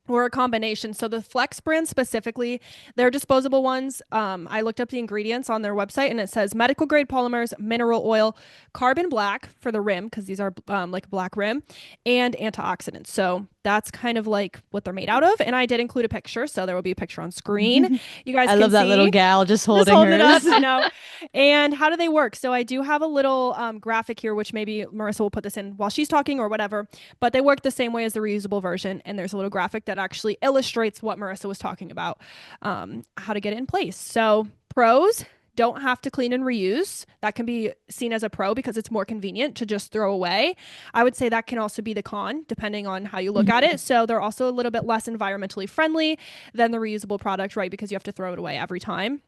or a combination. So the Flex brand specifically, they're disposable ones. I looked up the ingredients on their website and it says medical grade polymers, mineral oil, carbon black for the rim because these are like a black rim, and antioxidants. So that's kind of like what they're made out of. And I did include a picture, so there will be a picture on screen. You guys I can love that little see. gal just Just holding holding it up, hers. I know. And how do they work? So I do have a little graphic here, which maybe Marissa will put this in while she's talking or whatever. But they work the same way as the reusable version. And there's a little graphic that actually illustrates what Marissa was talking about, how to get it in place. So pros. Don't have to clean and reuse. That can be seen as a pro because it's more convenient to just throw away. I would say that can also be the con, depending on how you look at Mhm. it. So they're also a little bit less environmentally friendly than the reusable product, right? Because you have to throw it away every time.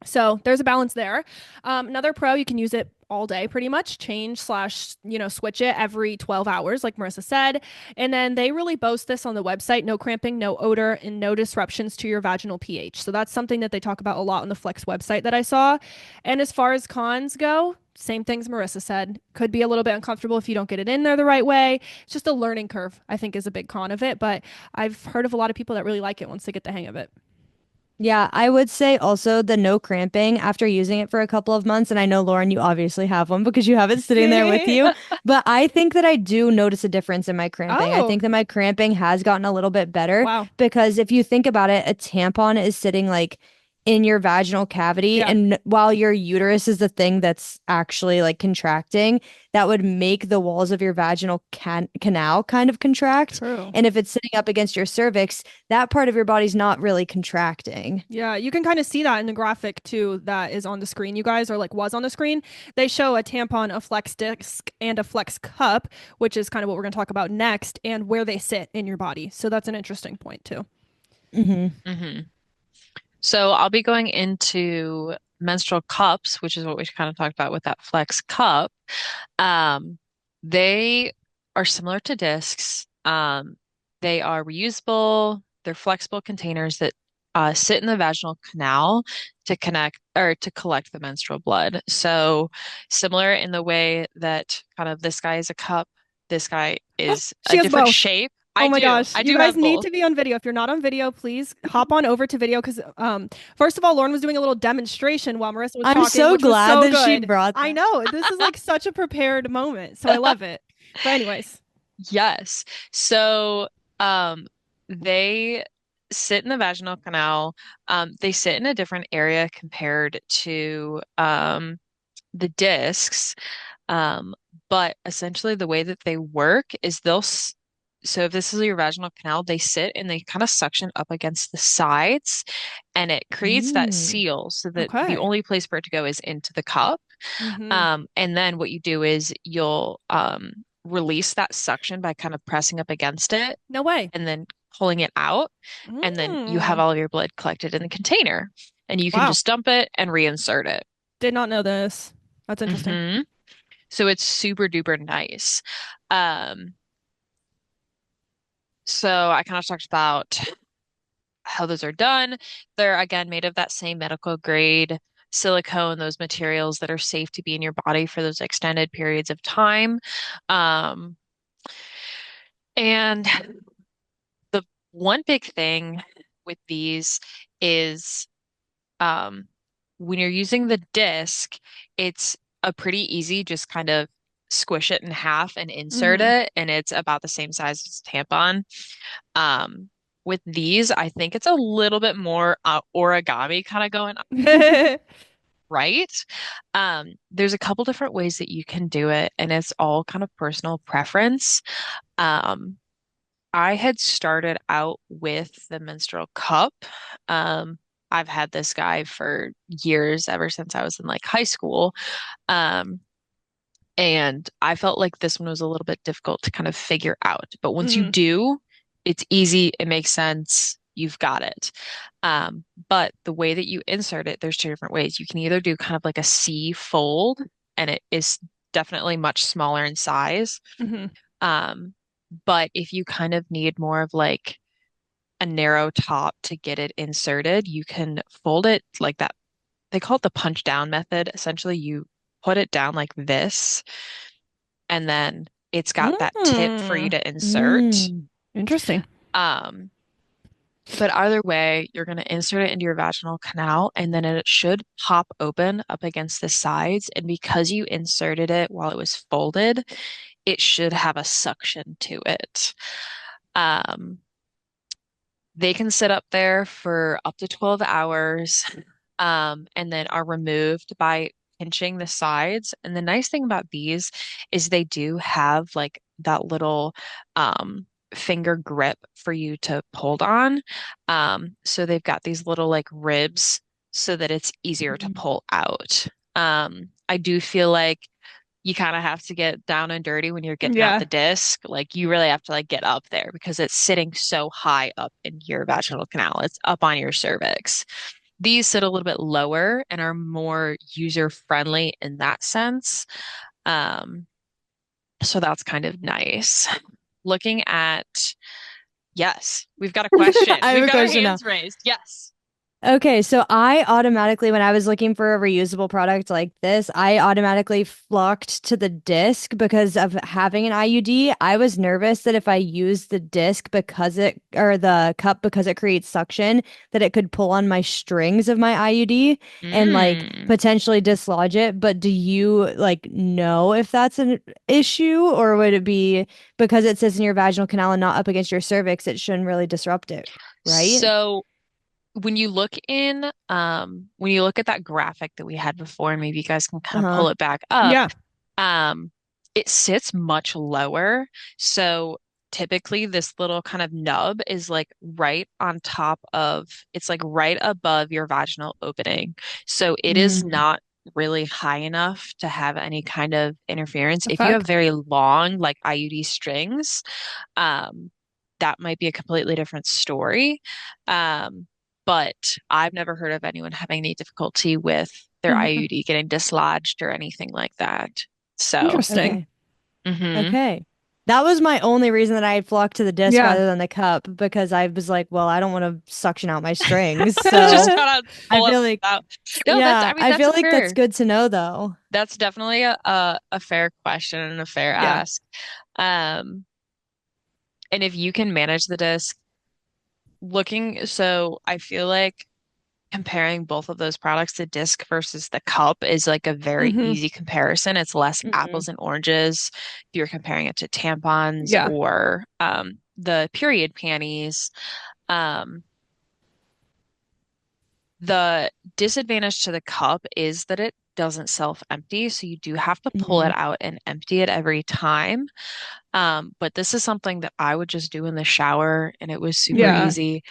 So there's a balance there. Another pro, you can use it all day pretty much, change slash, switch it every 12 hours, like Marissa said. And then they really boast this on the website: no cramping, no odor, and no disruptions to your vaginal pH. So that's something that they talk about a lot on the Flex website that I saw. And as far as cons go, same things Marissa said. Could be a little bit uncomfortable if you don't get it in there the right way. It's just a learning curve, I think, is a big con of it. But I've heard of a lot of people that really like it once they get the hang of it. Yeah, I would say also the no cramping after using it for a couple of months. And I know, Lauren, you obviously have one because you have it sitting there with you. But I think that I do notice a difference in my cramping. I Oh, think that my cramping has gotten a little bit better wow. because if you think about it, a tampon is sitting like in your vaginal cavity. Yeah, And while your uterus is the thing that's actually like contracting, that would make the walls of your vaginal canal kind of contract. true. And if it's sitting up against your cervix, that part of your body's not really contracting. Yeah, you can kind of see that in the graphic too that is on the screen, you guys, or like was on the screen. They show a tampon, a flex disc, and a flex cup, which is kind of what we're going to talk about next, and where they sit in your body. So that's an interesting point too. Hmm. hmm So I'll be going into menstrual cups, which is what we kind of talked about with that flex cup. Um, they are similar to discs. They are reusable. They're flexible containers that sit in the vaginal canal to connect or to collect the menstrual blood. So similar in the way that kind of this guy is a cup, this guy is She a has different both. shape. Oh I my do. gosh, I you do guys have need both. to be on video. If you're not on video, please hop on over to video because first of all, Lauren was doing a little demonstration while Marissa was I'm talking, so which was glad so that she good. brought I that. know. This is like such a prepared moment. So I love it. But anyways. Yes. So, they sit in the vaginal canal. They sit in a different area compared to the discs. Um, but essentially, the way that they work is so if this is your vaginal canal, they sit and they kind of suction up against the sides, and it creates that Mm. seal so that the Okay. only place for it to go is into the cup. Mm-hmm. And then what you do is you'll release that suction by kind of pressing up against it No way. and then pulling it out. And then you have Mm. all of your blood collected in the container. And you can Wow. just dump it and reinsert it. Did not know this. That's interesting. hmm So it's super duper nice. Um, so I kind of talked about how those are done. They're again made of that same medical grade silicone, those materials that are safe to be in your body for those extended periods of time. Um, and the one big thing with these is um, when you're using the disc, it's a pretty easy, just kind of squish it in half and insert Mm-hmm. it, and it's about the same size as a tampon. Um, with these, I think it's a little bit more origami kind of going on, right? There's a couple different ways that you can do it, and it's all kind of personal preference. Um, I had started out with the menstrual cup. Um, I've had this guy for years, ever since I was in like high school. Um, and I felt like this one was a little bit difficult to kind of figure out. But once you Mm-hmm. do, it's easy, it makes sense. you've got it. But the way that you insert it, there's two different ways. You can either do kind of like a C fold, and it is definitely much smaller in size. Hmm. Um, but if you kind of need more of like a narrow top to get it inserted, you can fold it like that. They call it the punch down method. Essentially, you put it down like this, and then it's got that tip for you Mm, to insert. Mm. interesting. Um, but either way, you're going to insert it into your vaginal canal, and then it should pop open up against the sides. And because you inserted it while it was folded, it should have a suction to it. Um, they can sit up there for up to 12 hours, and then are removed by pinching the sides. And the nice thing about these is they do have like that little finger grip for you to hold on. So they've got these little like ribs so that it's easier to Mhm. pull out. I do feel like you kind of have to get down and dirty when you're getting out Yeah. the disc. Like you really have to like get up there because it's sitting so high up in your vaginal canal. It's up on your cervix. These sit a little bit lower and are more user friendly in that sense. Um, so that's kind of nice. Looking at, yes, we've got a question. I have We've a got our question now. hands raised. Yes. Okay, so I automatically, when I was looking for a reusable product like this, I automatically flocked to the disc because of having an IUD. I was nervous that if I used the disc because it, or the cup because it creates suction, that it could pull on my strings of my IUD and like Mm. potentially dislodge it. But do you like know if that's an issue, or would it be because it sits in your vaginal canal and not up against your cervix, it shouldn't really disrupt it, right? So when you look at that graphic that we had before, and maybe you guys can kind of Uh-huh. pull it back up, Yeah. um, it sits much lower. So typically this little kind of nub is like right on top of, it's like right above your vaginal opening. So it is Mm. not really high enough to have any kind of interference. If you have Effect. very long, like IUD strings, um, that might be a completely different story. Um, but I've never heard of anyone having any difficulty with their Hmm. IUD getting dislodged or anything like that. So, Interesting. Okay. hmm Okay. That was my only reason that I had flocked to the disc Yeah. rather than the cup because I was like, well, I don't want to suction out my strings. just So gotta I pull it feel like, out. No, I yeah, mean, I feel like that's good to know though. that's definitely a fair question and a fair Yeah. ask. Um, and if you can manage the disc, so I feel like comparing both of those products, the disc versus the cup, is like a very Hmm. easy comparison. It's less Hmm. apples and oranges if you're comparing it to tampons Yeah. or the period panties. Um, the disadvantage to the cup is that it doesn't self-empty, so you do have to pull it Hmm. out and empty it every time. But this is something that I would just do in the shower, and it was super Yeah. Hmm. easy.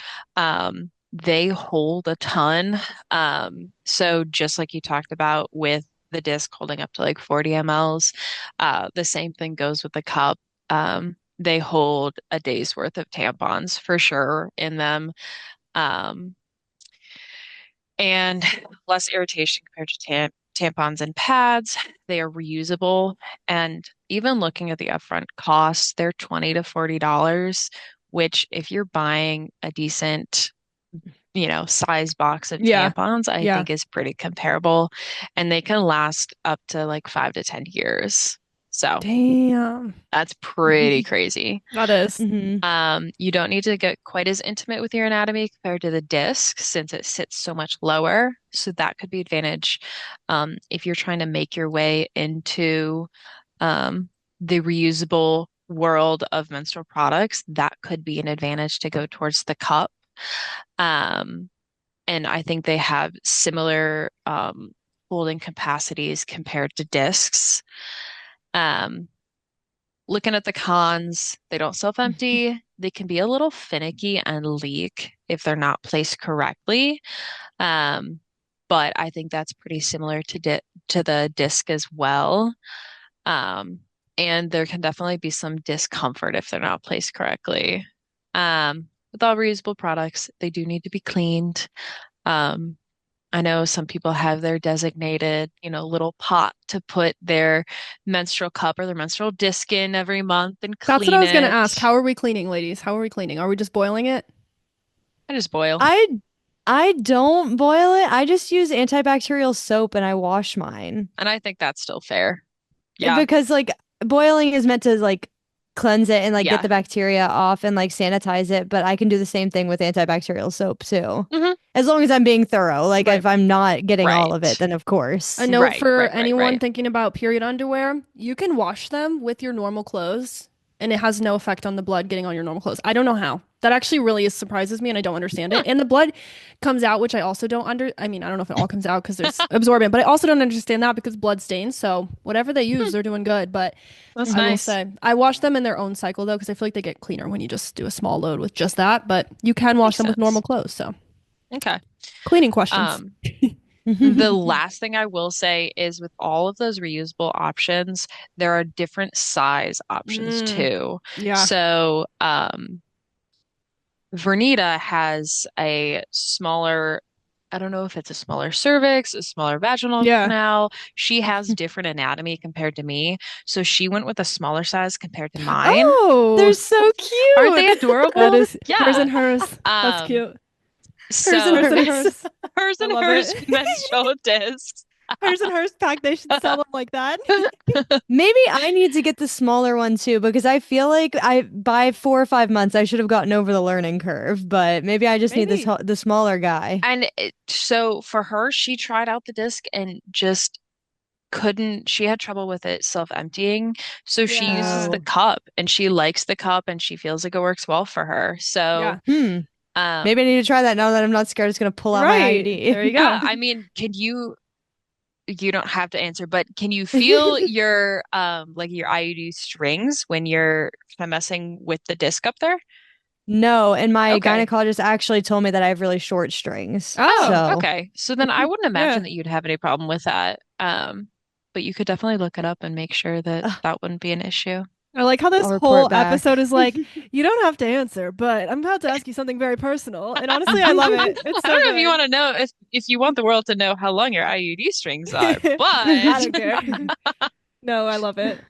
They hold a ton. So just like you talked about with the disc holding up to like 40 mLs, the same thing goes with the cup. They hold a day's worth of tampons for sure in them. Um, and less irritation compared to tampons and pads. They are reusable. And even looking at the upfront costs, they're $20 to $40, which if you're buying a decent, size box of Yeah. tampons, I Yeah. think is pretty comparable. And they can last up to like 5 to 10 years. So Damn. that's pretty crazy. That is. Hmm. You don't need to get quite as intimate with your anatomy compared to the disc since it sits so much lower. So that could be advantage if you're trying to make your way into the reusable world of menstrual products. That could be an advantage to go towards the cup. Um, and I think they have similar holding capacities compared to discs. Um, Looking at the cons, they don't self-empty. They can be a little finicky and leak if they're not placed correctly. Um, but I think that's pretty similar to the disc as well. Um, and there can definitely be some discomfort if they're not placed correctly. Um, with all reusable products, they do need to be cleaned. Um, I know some people have their designated, little pot to put their menstrual cup or their menstrual disc in every month and That's what I clean was gonna ask. it. How are we cleaning, ladies? How are we cleaning? Are we just boiling it? I just boil. I I don't boil it. I just use antibacterial soap and I wash mine. And I think that's still fair. Yeah. Because like boiling is meant to like cleanse it and like get Yeah. the bacteria off and like sanitize it, but I can do the same thing with antibacterial soap too. Hmm. As long as I'm being thorough. Like Right. if I'm not getting all of it, Right. then of A course. note Right. for Right. Right. anyone Right. thinking about period underwear, you can wash them with your normal clothes and it has no effect on the blood getting on your normal clothes. I don't know how. That actually really surprises me and I don't understand it. Huh. And the blood comes out, which I also don't I mean, I don't know if it all comes out because there's absorbent, but I also don't understand that because blood stains. So whatever they use, Hmm. they're doing good. But That's I will nice. say, I wash them in their own cycle though, because I feel like they get cleaner when you just do a small load with just that. But you can wash Makes them with normal sense. clothes. So Okay. cleaning questions. Um, the last thing I will say is with all of those reusable options, there are different size options Mm, too. yeah. So, Vernita has a smaller, I don't know if it's a smaller cervix, a smaller vaginal Yeah. canal. She has different anatomy compared to me. So she went with a smaller size compared to mine. They're Oh, so Aren't they cute. that adorable? is hers Yeah. and hers. That's Um, cute. Hers and so Hers and hers. hers. hers I and love hers it. menstrual discs. Hers and hers pack. They should sell them like that. Maybe I need to get the smaller one too because I feel like I by 4 or 5 months I should have gotten over the learning curve, but maybe I just need Maybe. the smaller guy. And so for her, she tried out the disc and just couldn't, she had trouble with it self-emptying. So she uses Yeah. the Oh. cup and she likes the cup and she feels like it works well for her. So, Yeah. Hmm. um, Maybe I need to try that now that I'm not scared it's gonna pull out my Right. There you IUD. yeah, go. I mean, you don't have to answer, but can you feel your like your IUD strings when you're kind of messing with the disc up there? No, and my Okay. gynecologist actually told me that I have really short strings. Oh, Oh, So, okay. So then I wouldn't yeah. imagine that you'd have any problem with that. But you could definitely look it up and make sure that ugh, that wouldn't be an issue. I like how this I'll report whole episode back. is like, you don't have to answer, but I'm about to ask you something very personal. And honestly, I love it. It's I so don't know if you good. want to know if you want the world to know how long your IUD strings are, I but don't care. No, I love it.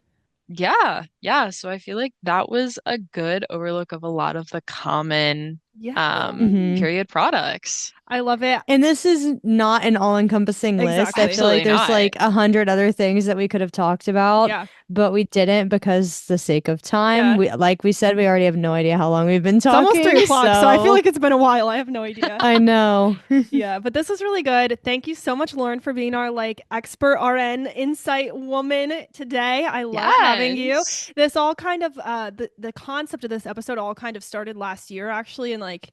yeah, yeah. So I feel like that was a good overlook of a lot of the common Yeah. Mhm. period products. I love it. And this is not an all-encompassing list. I Exactly. feel like Absolutely there's not. like 100 other things that we could have talked about, Yeah. but we didn't because the sake of time. Yeah. Like we said, we already have no idea how long we've been It's almost talking, 3 o'clock, so I feel so like it's been a while. I have no idea. I know. Yeah, but this was really good. Thank you so much, Lauren, for being our like expert RN insight woman today. I love having you. Yes. This all kind of the concept of this episode all kind of started last year, actually, in like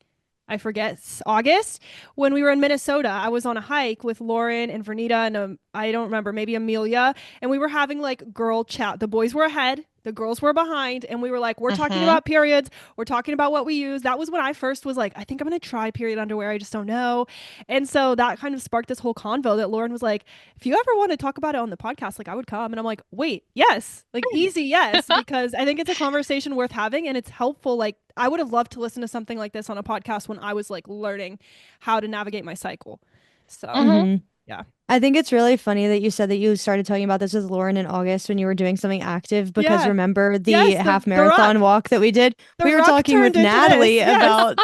I forget August when we were in Minnesota. I was on a hike with Lauren and Vernita and I don't remember, maybe Amelia, and we were having like girl chat. The boys were ahead. The girls were behind, and we were like, we're talking Mm-hmm. about periods. We're talking about what we use. That was when I first was like, I think I'm going to try period underwear. I just don't know. And so that kind of sparked this whole convo that Lauren was like, if you ever want to talk about it on the podcast, like I would come. And I'm like, wait, yes, like easy, yes, because I think it's a conversation worth having and it's helpful. Like I would have loved to listen to something like this on a podcast when I was like learning how to navigate my cycle. So, Mm-hmm. hmm yeah. I think it's really funny that you said that you started talking about this with Lauren in August when you were doing something active because Yeah. remember the Yes, half the marathon rock. walk that we did? The We were rock talking with turned into this. Natalie Yes. about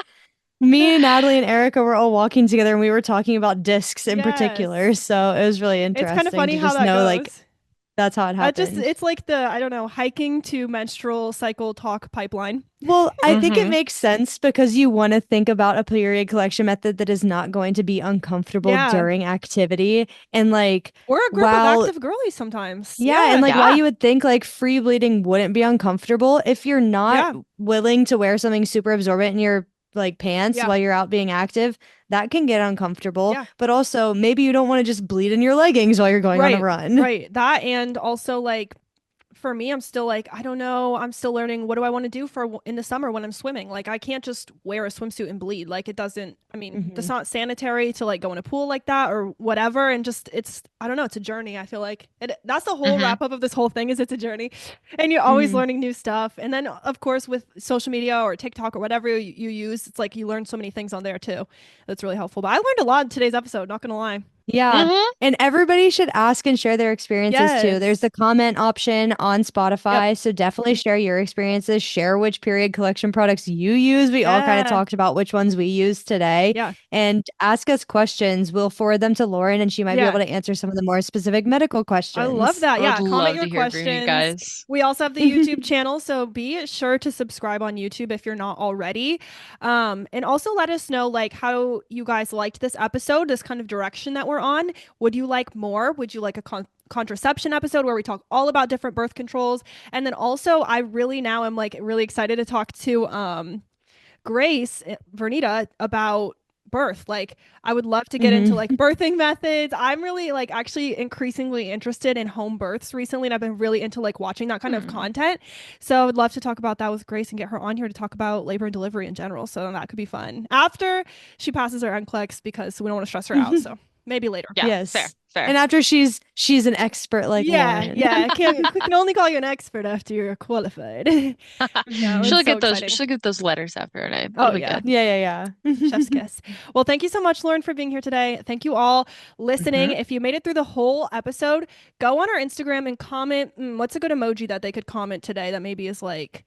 me, Natalie, and Erica were all walking together and we were talking about discs in particular. Yes. So it was really It's kind of interesting funny to how just that know like goes. that's how it Just happened. it's like the I don't know hiking to menstrual cycle talk pipeline. Well, I think it Mm-hmm. makes sense because you want to think about a period collection method that is not going to be uncomfortable Yeah, during activity. And like, we're a group of while, active girlies sometimes. yeah, and Yeah, like while Yeah. you would think like free bleeding wouldn't be uncomfortable, if you're not yeah, willing to wear something super absorbent in your like pants yeah, while you're out being active, that can get uncomfortable. yeah. But also, maybe you don't want to just bleed in your leggings while you're going on a Right, run. right. That and also like for me, I'm still like, I don't know. I'm still learning. What do I want to do for in the summer when I'm swimming? Like, I can't just wear a swimsuit and bleed. Like, it doesn't, I mean, it's not sanitary to like go in a pool like that or whatever. And just, I don't know. It's a journey. I feel like that's the whole Hmm. wrap up of this whole thing is it's a journey and you're always Mhm. learning new stuff. And then of course with social media or TikTok or whatever you use, it's like you learn so many things on there too. That's really helpful. But I learned a lot in today's episode, not gonna lie. Yeah. Hmm. And everybody should ask and share their experiences too. There's Yes. the comment option on Yep. Spotify. So definitely share your experiences, share which period collection products you use. We all kind of Yeah. talked about which ones we use today. Yeah. And ask us questions. We'll forward them to Lauren and she might be Yeah. able to answer some of the more specific medical I love questions. that. I would Yeah, comment love your to hear from you questions. guys. We also have the YouTube channel, so be sure to subscribe on YouTube if you're not already. And also let us know like how you guys liked this episode, this kind of direction that we're on. Would you like more? Would you like a contraception episode where we talk all about different birth controls? And then also, I really now am like really excited to talk to Grace Vernita about birth. Like I would love to get into like Mhm. birthing methods. I'm really like actually increasingly interested in home births recently and I've been really into like watching that kind of Hmm. content. So I would love to talk about that with Grace and get her on here to talk about labor and delivery in general. So that could be fun. After she passes her NCLEX because we don't want to stress her out. So maybe later. Yeah, fair, Yes. fair. And after she's an expert like Yeah, Lauren. yeah. Can only call you an expert after you're qualified. No, She'll it's so get those. exciting. She'll get those letters after her name. Oh It'll be yeah. good. Yeah, Chef's yeah. kiss. Well, thank you so much, Lauren, for being here today. Thank you all listening. Mhm. If you made it through the whole episode, go on our Instagram and comment. What's a good emoji that they could comment today that maybe is like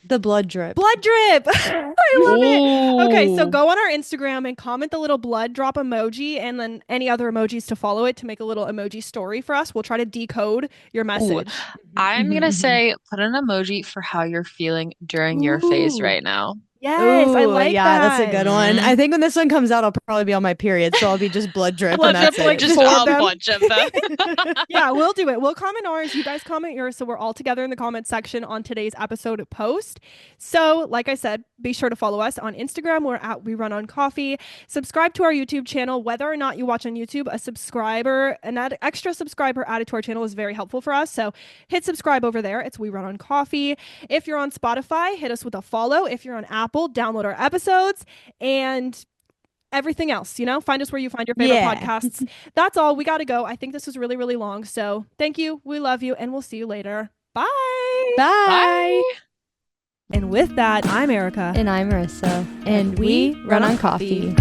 The blood drip. blood drip? I love it. Okay, so Oh, go on our Instagram and comment the little blood drop emoji and then any other emojis to follow it to make a little emoji story for us. We'll try to decode your ooh. message. I'm Mhm, gonna mhm. say put an emoji for how you're feeling during your phase Ooh, right now. yes, I Ooh, like yeah, that's a that. good one. Hmm. I think when this one comes out, I'll probably be on my period, so I'll be just blood drip and Blood drip, that's Like just it. four of a them. bunch of them. Yeah, we'll do it. We'll comment ours. You guys comment yours. So we're all together in the comment section on today's episode post. So, like I said, be sure to follow us on Instagram. We're at We Run on Coffee. Subscribe to our YouTube channel. Whether or not you watch on YouTube, an extra subscriber added to our channel is very helpful for us. So hit subscribe over there. It's We Run on Coffee. If you're on Spotify, hit us with a follow. If you're on Apple, download our episodes. And everything else, find us where you find your favorite Yeah. podcasts. That's all. We got to go. I think this was really, really long. So thank you. We love you. And we'll see you later. Bye. Bye. Bye. And with that, I'm Erica. And I'm Marissa, and we run on coffee.